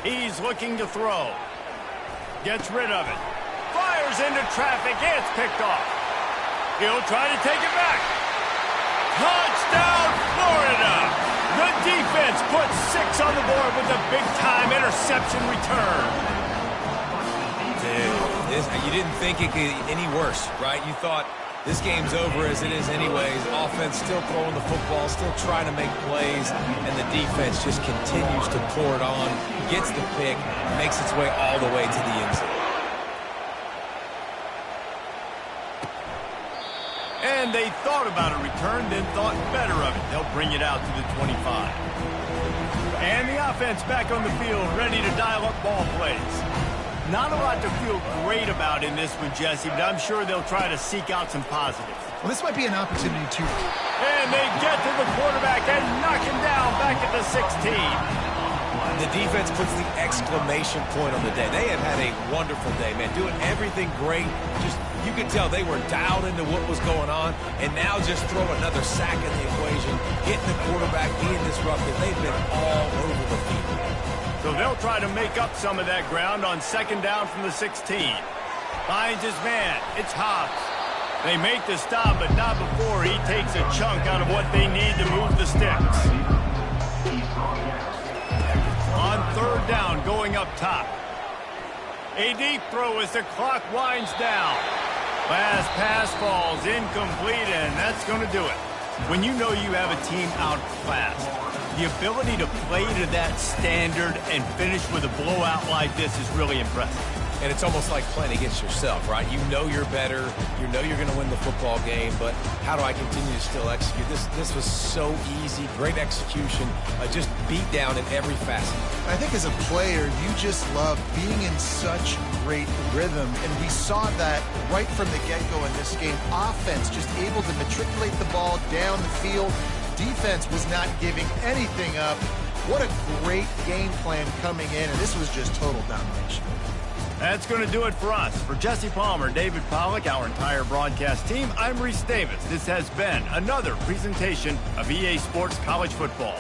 He's looking to throw. Gets rid of it. Fires into traffic. It's picked off. He'll try to take it back. Touchdown, Florida! The defense puts 6 on the board with a big-time interception return. You didn't think it could get any worse, right? You thought this game's over as it is anyways. Offense still throwing the football, still trying to make plays, and the defense just continues to pour it on, gets the pick, makes its way all the way to the end zone. And they thought about a return, then thought better of it. They'll bring it out to the 25. And the offense back on the field, ready to dial up ball plays. Not a lot to feel great about in this one, Jesse, but I'm sure they'll try to seek out some positives. Well, this might be an opportunity to... And they get to the quarterback and knock him down back at the 16. The defense puts the exclamation point on the day. They have had a wonderful day, man. Doing everything great. Just, you could tell they were dialed into what was going on, and now just throw another sack in the equation, hitting the quarterback, being disruptive. They've been all over the field. So they'll try to make up some of that ground on 2nd down from the 16. Finds his man. It's Hobbs. They make the stop, but not before he takes a chunk out of what they need to move the sticks. On 3rd down, going up top. A deep throw as the clock winds down. Last pass falls incomplete, and that's going to do it. When you know you have a team outclassed, the ability to play to that standard and finish with a blowout like this is really impressive. And it's almost like playing against yourself, right? You know you're better. You know you're going to win the football game, but how do I continue to still execute? This was so easy. Great execution. Just beat down in every facet. I think as a player, you just love being in such great rhythm, and we saw that right from the get-go in this game. Offense just able to matriculate the ball down the field. Defense was not giving anything up. What a great game plan coming in, and this was just total domination. That's going to do it for us. For Jesse Palmer, David Pollack, our entire broadcast team, I'm Reese Davis. This has been another presentation of EA Sports College Football.